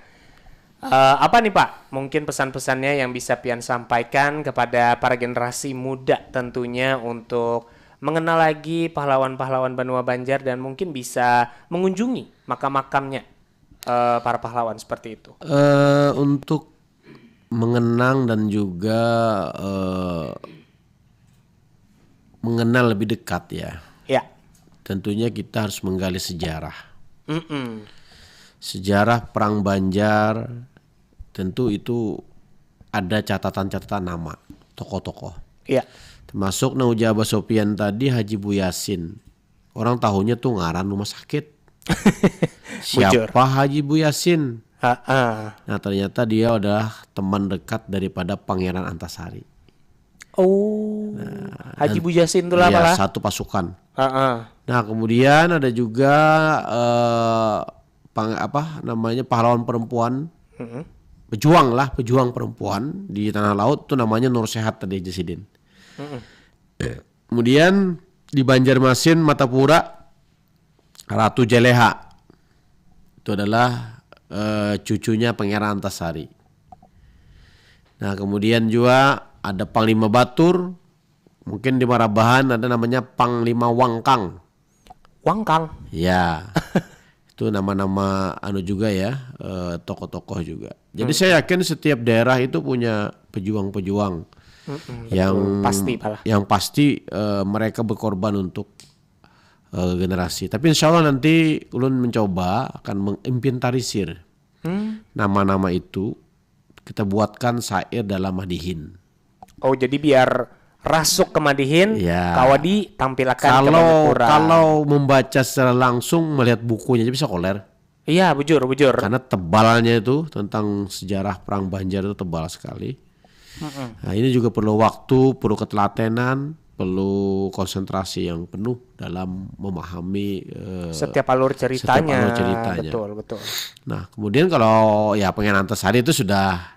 apa nih Pak mungkin pesan-pesannya yang bisa Pian sampaikan kepada para generasi muda tentunya untuk mengenal lagi pahlawan-pahlawan Banua Banjar dan mungkin bisa mengunjungi makam-makamnya para pahlawan seperti itu. Untuk mengenang dan juga mengenal lebih dekat ya. Ya. Tentunya kita harus menggali sejarah. Sejarah Perang Banjar tentu itu ada catatan-catatan nama tokoh-tokoh. Iya. Termasuk Nauja Abah Sopian tadi Haji Bu Yasin. Orang tahunya tuh ngaran rumah sakit. Siapa Haji Bu Yasin? Nah ternyata dia adalah teman dekat daripada Pangeran Antasari. Haji Bu Yasin itu lah ya, satu pasukan. Nah kemudian ada juga pahlawan perempuan, pejuang perempuan di tanah laut itu namanya Nur Sehat tadi Jasidin. Kemudian di Banjarmasin Matapura Ratu Jeleha itu adalah cucunya Pangeran Antasari. Nah kemudian juga ada Panglima Batur, mungkin di Marabahan ada namanya Panglima Wangkang. Ya. Itu nama-nama juga ya, tokoh-tokoh juga. Jadi saya yakin setiap daerah itu punya pejuang-pejuang yang pasti mereka berkorban untuk generasi. Tapi insya Allah nanti ulun mencoba akan menginventarisir nama-nama itu, kita buatkan syair dalam Madihin. Oh jadi biar rasuk ke Madihin, Kawadi tampilkan kalau membaca secara langsung melihat bukunya aja bisa koler. Iya, bujur. Karena tebalnya itu tentang sejarah Perang Banjar itu tebal sekali. Nah, ini juga perlu waktu, perlu ketelatenan, perlu konsentrasi yang penuh dalam memahami setiap alur ceritanya. Betul. Nah, kemudian kalau ya Pangeran Antasari itu sudah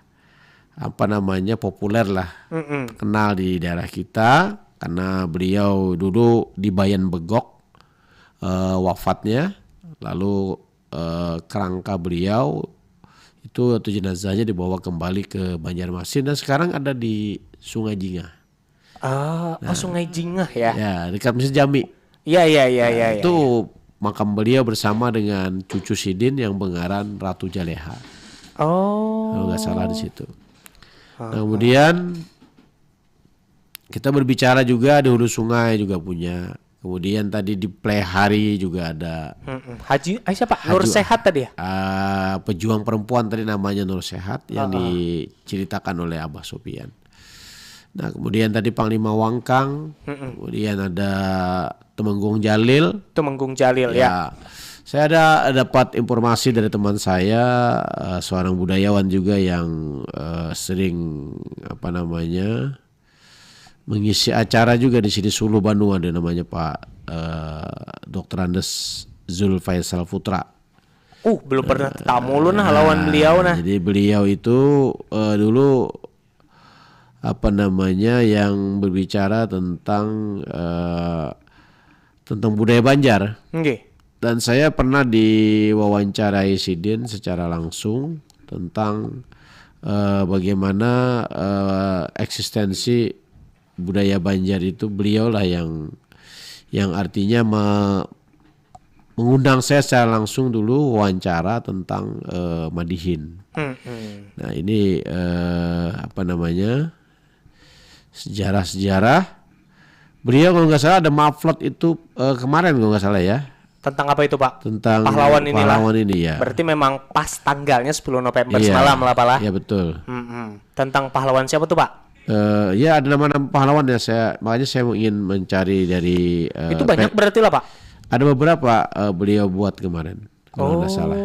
populer lah, kenal di daerah kita karena beliau dulu di Bayan Begok wafatnya, lalu kerangka beliau itu atau jenazahnya dibawa kembali ke Banjarmasin dan sekarang ada di Sungai Jingah. Sungai Jingah ya? Ya dekat Mesir Jami. Iya. Itu makam beliau bersama dengan cucu Sidin yang pengaran Ratu Jaleha. Kalau nggak salah di situ. Nah, kemudian kita berbicara juga di hulu sungai juga punya. Kemudian tadi di Plehari juga ada. Haji siapa? Nur Sehat tadi ya? Pejuang perempuan tadi namanya Nur Sehat yang diceritakan oleh Abah Sopian. Nah kemudian tadi Panglima Wangkang, kemudian ada Temenggung Jalil ya. Saya dapat informasi dari teman saya, seorang budayawan juga yang sering mengisi acara juga di sini Sulu Bandung, ada namanya Pak Dr. Andes Zulfaisal Putra. Belum pernah ketemu lu lawan beliau nah. Jadi beliau itu dulu yang berbicara tentang tentang budaya Banjar. Nggih. Dan saya pernah diwawancarai Sidin secara langsung tentang bagaimana eksistensi budaya Banjar itu. Beliau lah yang artinya mengundang saya secara langsung dulu wawancara tentang Madihin. Nah ini sejarah-sejarah. Beliau kalau nggak salah ada maflot itu kemarin kalau nggak salah ya. Tentang apa itu Pak? Tentang pahlawan ini ya. Berarti memang pas tanggalnya 10 November Iya, semalam lah Pak lah. Iya betul. Tentang pahlawan siapa tuh Pak? Ya ada nama-nama pahlawan ya, makanya saya ingin mencari dari itu banyak berarti lah Pak? Ada beberapa beliau buat kemarin kalau nggak salah.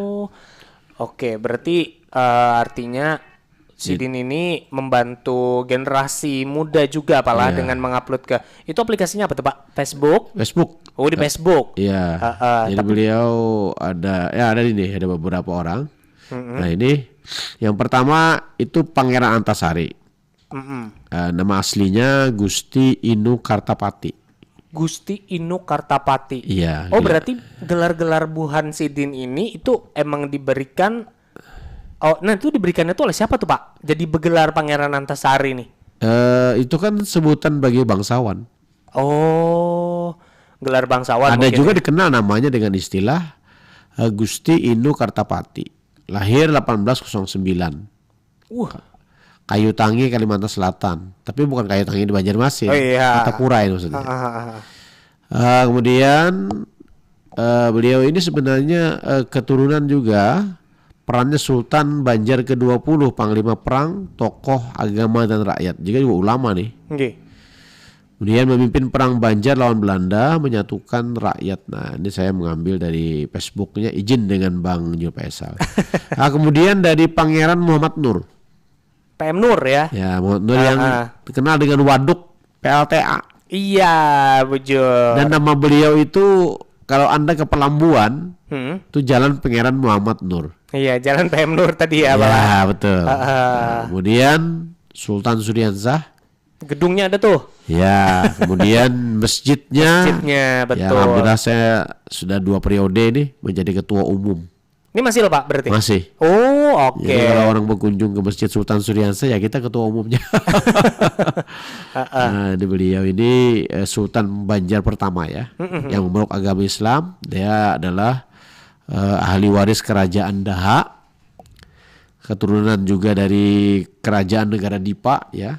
Oke, berarti artinya Sidin ini membantu generasi muda juga Pak lah dengan mengupload ke itu aplikasinya apa tuh Pak? Facebook? Oh di Facebook. Iya. Jadi beliau ada ini ada beberapa orang. Nah ini yang pertama itu Pangeran Antasari. Nama aslinya Gusti Inu Kartapati. Gusti Inu Kartapati. Iya. Oh berarti gelar-gelar Buhan Sidin ini itu emang diberikan. Oh, nah itu diberikannya tuh oleh siapa tuh Pak? Jadi bergelar Pangeran Antasari nih? Itu kan sebutan bagi bangsawan. Oh, gelar bangsawan. Ada juga ya? dikenal namanya dengan istilah Gusti Inu Kartapati. Lahir 1809. Kayu Tangi, Kalimantan Selatan. Tapi bukan Kayu Tangi di Banjarmasin. Oh iya. Atapurai maksudnya. Kemudian beliau ini sebenarnya keturunan juga. Perannya Sultan Banjar ke-20, panglima perang, tokoh agama dan rakyat. Juga ulama nih. Kemudian memimpin perang Banjar lawan Belanda, menyatukan rakyat. Nah ini saya mengambil dari Facebooknya, izin dengan Bang Jul Faisal. Nah kemudian dari Pangeran Muhammad Nur. PM Nur ya? Ya Muhammad Nur yang dikenal dengan Waduk PLTA. Iya betul. Dan nama beliau itu kalau Anda ke Pelambuan, itu Jalan Pangeran Muhammad Nur. Iya, Jalan PM Nur tadi ya, Pak. Ya, betul. Nah, kemudian Sultan Suriansah. Gedungnya ada tuh. Ya, kemudian masjidnya. Betul. Ya, alhamdulillah saya sudah 2 periode nih menjadi ketua umum. Ini masih loh Pak berarti? Masih. Oh, oke. Jadi kalau orang berkunjung ke Masjid Sultan Suriansah ya kita ketua umumnya. Nah, beliau ini Sultan Banjar pertama ya, yang memeluk agama Islam. Dia adalah ahli waris kerajaan Daha, keturunan juga dari kerajaan negara Dipa ya.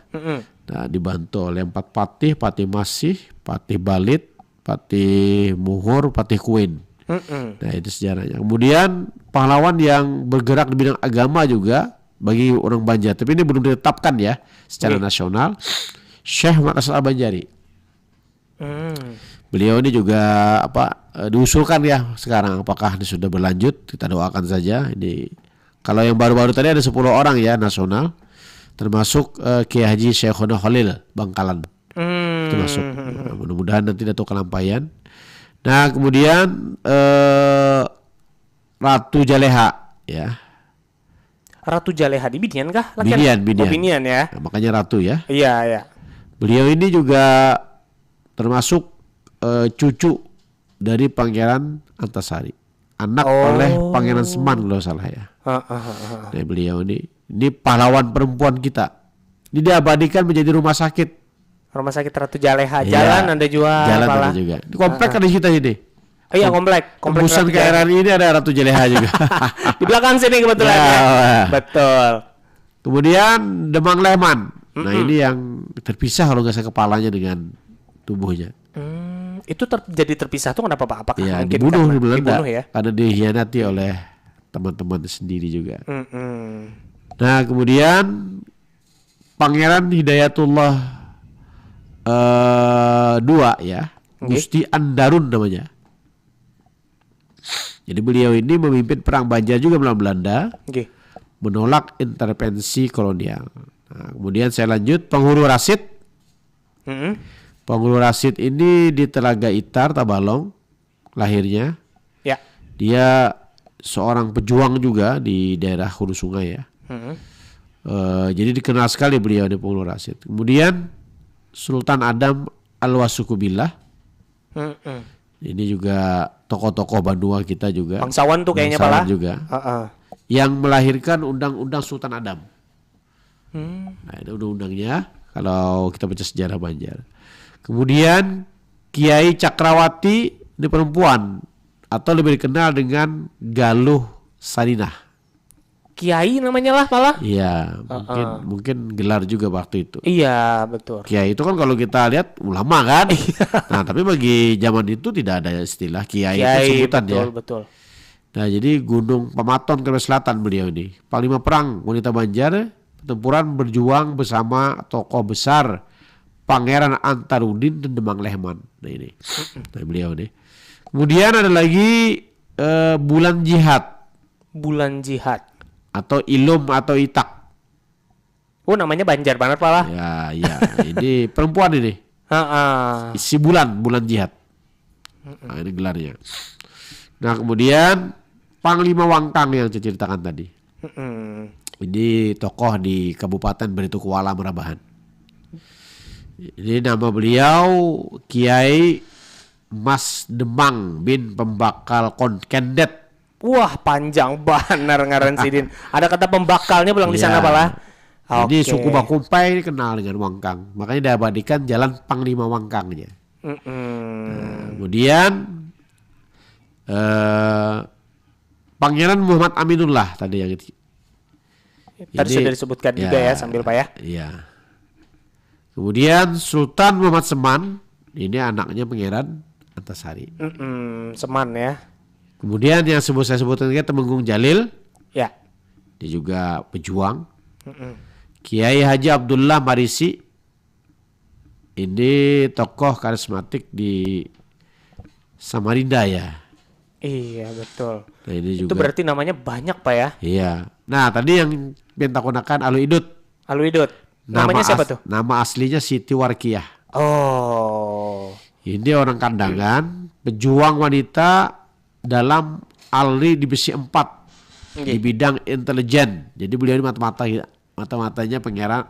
Nah, dibantu oleh 4 patih, Patih Masih, Patih Balit, Patih Muhur, Patih Kuin. Nah itu sejarahnya. Kemudian pahlawan yang bergerak di bidang agama juga bagi orang Banjar, tapi ini belum ditetapkan ya secara nasional. Syekh Muhammad As'ad Al-Banjari. Beliau ini juga diusulkan ya sekarang, apakah ini sudah berlanjut, kita doakan saja. Ini kalau yang baru-baru tadi ada 10 orang ya nasional, termasuk Kiai Haji Syekhona Khalil Bangkalan. Itu masuk. Nah, mudah-mudahan nanti Datuk Kelampayan. Nah kemudian Ratu Jaleha ya. Ratu Jaleha di Binian kah? Binian. Oh, Binian ya. Nah, makanya Ratu ya. Iya. Beliau ini juga termasuk cucu dari Pangeran Antasari, anak oleh Pangeran Seman kalau salah ya. Nah, beliau ini pahlawan perempuan kita. Ini diabadikan menjadi rumah sakit. Rumah sakit Ratu Jaleha. Jalan ada jual. Jalan ada juga. Di komplek ada kita ini. Iya komplek. Tembusan ke RRI ini ada Ratu Jaleha juga. Di belakang sini kebetulan ya. Betul. Kemudian Demang Lehman. Nah ini yang terpisah kalau nggak salah kepalanya dengan tubuhnya. Itu jadi terpisah tuh kenapa Pak? Apakah ya, mungkin dibunuh di Belanda ya? Karena dihianati oleh teman-teman sendiri juga. Nah kemudian Pangeran Hidayatullah II ya, Gusti Andarun namanya. Jadi beliau ini memimpin perang Banjar juga melawan Belanda, menolak intervensi kolonial. Nah, kemudian saya lanjut Penghulu Rasid. Penghulu Rasid ini di Telaga Itar, Tabalong lahirnya. Ya. Dia seorang pejuang juga di daerah hulu sungai ya. Jadi dikenal sekali beliau di Penghulu Rasid. Kemudian Sultan Adam Al-Wasukubillah. Ini juga tokoh-tokoh Bandua kita juga. Bangsawan tuh kayaknya Bangsawan Pala. juga. Yang melahirkan Undang-Undang Sultan Adam. Nah, itu undang-undangnya kalau kita baca sejarah Banjar. Kemudian Kiai Cakrawati, ini perempuan atau lebih dikenal dengan Galuh Sarinah. Kiai namanya lah Pala. Iya, mungkin gelar juga waktu itu. Iya, betul. Kiai itu kan kalau kita lihat ulama kan. Nah, tapi bagi zaman itu tidak ada istilah kiai itu sebutan betul, ya. Betul. Nah, jadi Gunung Pematon Kalimantan Selatan beliau ini. Panglima perang wanita Banjar, pertempuran berjuang bersama tokoh besar Pangeran Antarudin dan Demang Lehman. Nah, ini. Nah, beliau ini. Kemudian ada lagi Bulan Jihad. Bulan Jihad Atau Ilum atau Itak. Oh, namanya Banjar banget Pala. Ya. Ini perempuan ini. Si Bulan Jihad. Nah, ini gelarnya. Nah, kemudian Panglima Wangkang yang saya ceritakan tadi. Ini tokoh di Kabupaten Baritu Kuala Merabahan. Ini nama beliau Kiai Mas Demang bin Pembakal Kendet. Wah, panjang benar ngaran Sidin. Ada kata pembakalnya pulang di sana Pala. Jadi suku Bakumpai kenal dengan Wangkang. Makanya diabadikan jalan Panglima Wangkangnya. Kemudian Pangeran Muhammad Aminullah tadi yang itu. Tadi sudah disebutkan juga ya sambil Pak ya. Iya. Kemudian Sultan Muhammad Seman, ini anaknya Pangeran Antasari. Seman ya. Kemudian yang saya sebutkan tadi Temenggung Jalil. Ya. Dia juga pejuang. Kiai Haji Abdullah Marisi. Ini tokoh karismatik di Samarinda ya. Iya betul. Nah, ini juga. Itu berarti namanya banyak Pak ya? Iya. Nah tadi yang bentakonakan Alu Idut. Alu Idut. Namanya siapa tuh? Nama aslinya Siti Warkiyah. Oh. Ini orang Kandangan, pejuang wanita dalam ahli di besi 4 di bidang intelijen. Jadi beliau ini mata-matanya Pangeran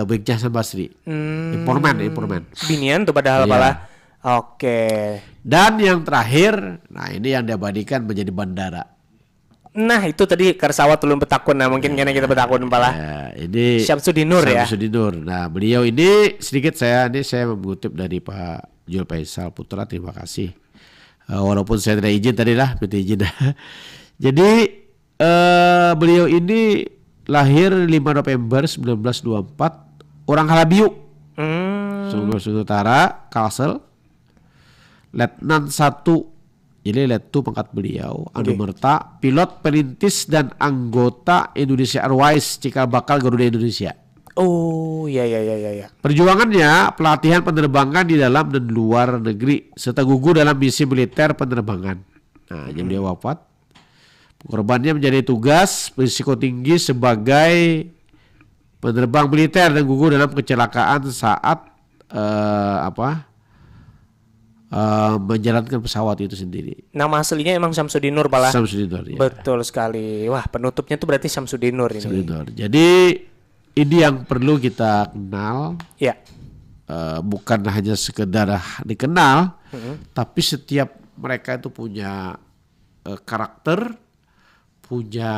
Brigjen Hasan Basri. Informan. Binian tuh padahal Pala. Oke. Dan yang terakhir, nah ini yang diabadikan menjadi bandara. Nah itu tadi Kersawa Tulung Betakun. Nah mungkin karena kita Betakun Pala. Ini Syamsuddin Nur ya. Syamsuddin Nur. Nah beliau ini sedikit saya mengutip dari Pak Jul Faisal Putra. Terima kasih. Walaupun saya tidak izin tadi lah, minta izin. Jadi beliau ini lahir 5 November 1924, orang Halabiu, Sulawesi Utara, Kalsel, Letnan 1, jadi Letu pangkat beliau, Anumerta, pilot perintis dan anggota Indonesia Airways cikal bakal Garuda Indonesia. Oh iya. Perjuangannya pelatihan penerbangan di dalam dan luar negeri serta gugur dalam misi militer penerbangan. Nah, jadi dia wafat. Korbannya menjadi tugas berisiko tinggi sebagai penerbang militer dan gugur dalam kecelakaan saat menjalankan pesawat itu sendiri. Nama aslinya emang Syamsuddin Nur Pala. Syamsuddin Nur ya. Betul sekali. Wah penutupnya tuh berarti Syamsuddin Nur ini. Syamsuddin Nur. Jadi ini yang perlu kita kenal. Ya. Bukan hanya sekedar dikenal, tapi setiap mereka itu punya karakter, punya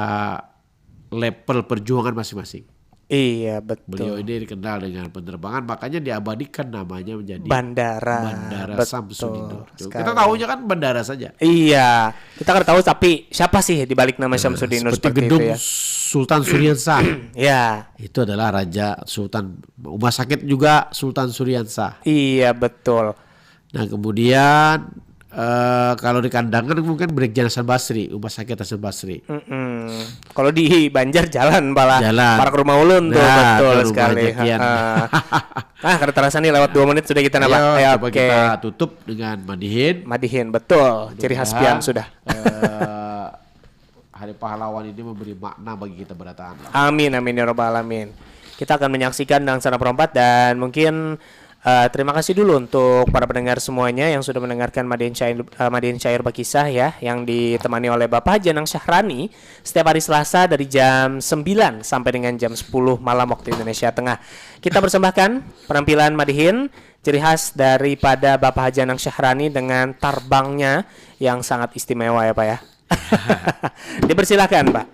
level perjuangan masing-masing. Iya betul. Beliau ini dikenal dengan penerbangan, makanya diabadikan namanya menjadi Bandara Syamsuddin Nur. Kita tahunya kan bandara saja. Iya, kita kan tahu tapi siapa sih di balik nama Syamsuddin Nur seperti gedung itu ya? Sultan Suryansah. Ya. Itu adalah Raja Sultan. Rumah sakit juga Sultan Suryansah. Iya betul. Nah kemudian kalau di Kandangan mungkin Brigjen Hasan Basri, Rumah Sakit Hasan Basri. Kalau di Banjar jalan Pala. Park Rumah Ulun tuh betul sekali. Karena terasa nih lewat 2 menit sudah kita nambah. Coba kita tutup dengan Madihin. Madihin betul. Ciri khas pian sudah. Hari Pahlawan ini memberi makna bagi kita berataan. Amin ya rabbal alamin. Kita akan menyaksikan Dangsana Perompat dan mungkin Terima kasih dulu untuk para pendengar semuanya yang sudah mendengarkan Madiun Cair Berkisah ya, yang ditemani oleh Bapak Haji Anang Syahrani setiap hari Selasa dari jam 9 sampai dengan jam 10 malam waktu Indonesia Tengah. Kita persembahkan penampilan Madihin, ciri khas daripada Bapak Haji Anang Syahrani dengan tarbangnya yang sangat istimewa ya Pak ya. Dipersilakan Pak.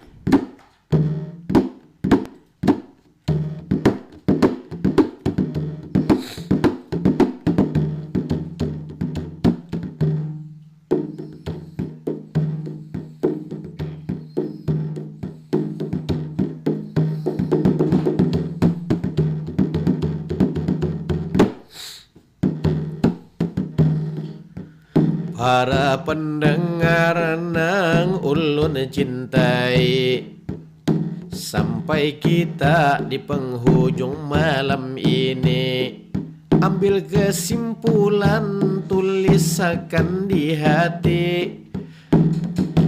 Para pendengar nang ulun cintai, sampai kita di penghujung malam ini, ambil kesimpulan, tuliskan di hati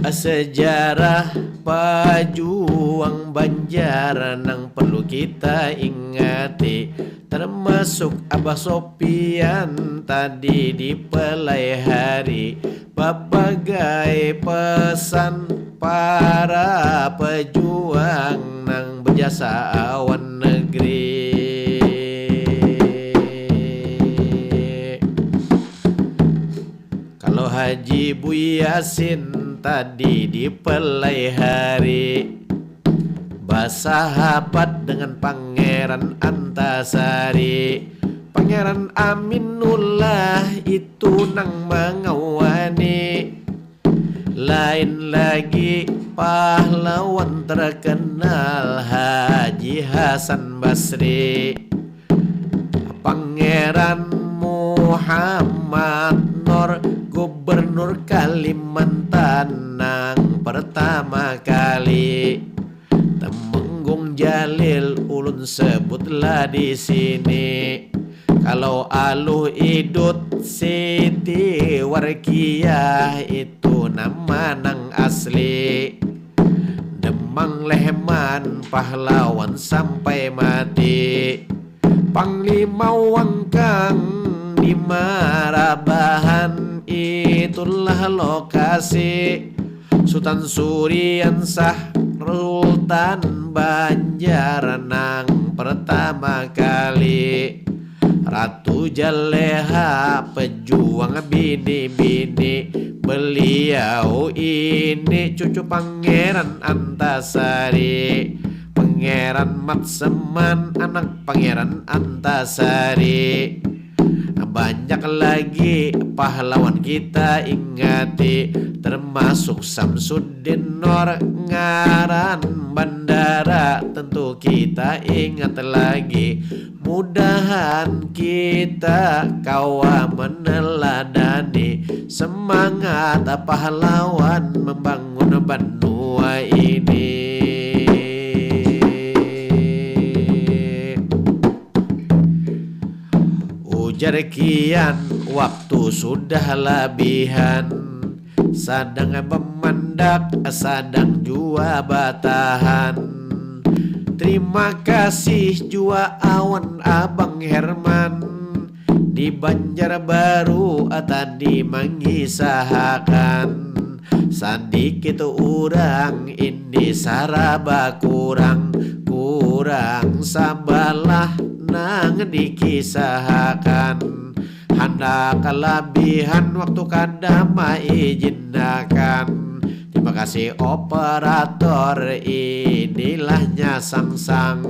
sejarah pejuang Banjar nang perlu kita ingati, termasuk Abah Sopian tadi di pelai hari, berbagai pesan para pejuang nang berjasa awan negeri. Kalau Haji Buyasin tadi di pelai hari, bersahabat dengan Pangeran Antasari, Pangeran Aminullah itu nang mengawani. Lain lagi pahlawan terkenal Haji Hasan Basri, Pangeran Muhammad Nur, Gubernur Kalimantan nang pertama kali. Temenggung Jalil ulun sebutlah di sini. Kalau Aluh Idut Siti Warkiyah itu nama nang asli. Demang Lehman pahlawan sampai mati. Panglima Wangkang di Marabahan itulah lokasi. Sultan Suriansah Sultan Banjar nang pertama kali. Ratu Jaleha pejuang bini-bini, beliau ini cucu Pangeran Antasari. Pangeran Matseman anak Pangeran Antasari. Banyak lagi pahlawan kita ingati, termasuk Samsuddin Nur Ngaran Bandara tentu kita ingat lagi. Mudahan kita kawa meneladani semangat pahlawan membangun benua ini. Ujar kian waktu sudah labihan, sadang pemandak sadang jua batahan. Terima kasih jua awan Abang Herman di Banjarbaru tadi mengisahkan. Sedikit orang ini saraba kurang sabalah nang dikisahkan. Hendak kelebihan waktu kadama izinkan. Terima kasih operator, inilahnya sang-sang.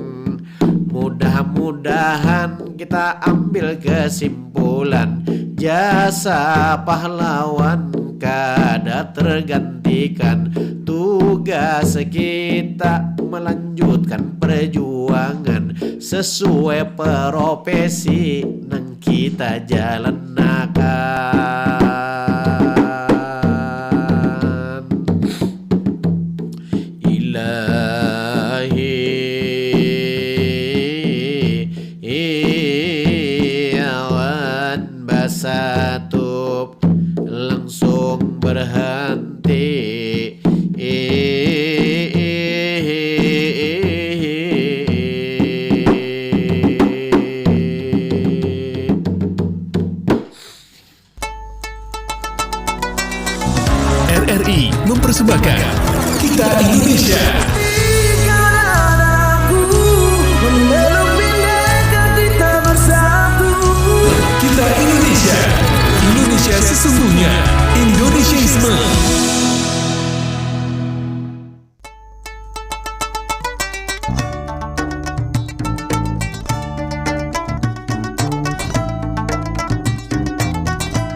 Mudah-mudahan kita ambil kesimpulan, jasa pahlawan kada tergantikan. Tugas kita melanjutkan perjuangan sesuai profesi nang kita jalankan. Awan basatup langsung berhenti. Indonesia. Kita Indonesia. Indonesia sesungguhnya. Indonesiaisme.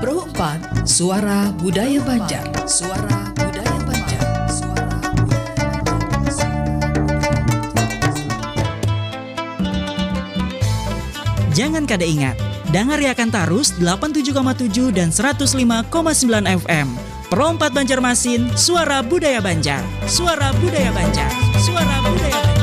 Pro 4 Suara Budaya Banjar. Suara Budaya Banjar. Suara Budaya Banjar. Jangan kada ingat, dengarkan terus 87,7 dan 105,9 FM. Pro 4 Banjarmasin, Suara Budaya Banjar. Suara Budaya Banjar. Suara Budaya Banjar.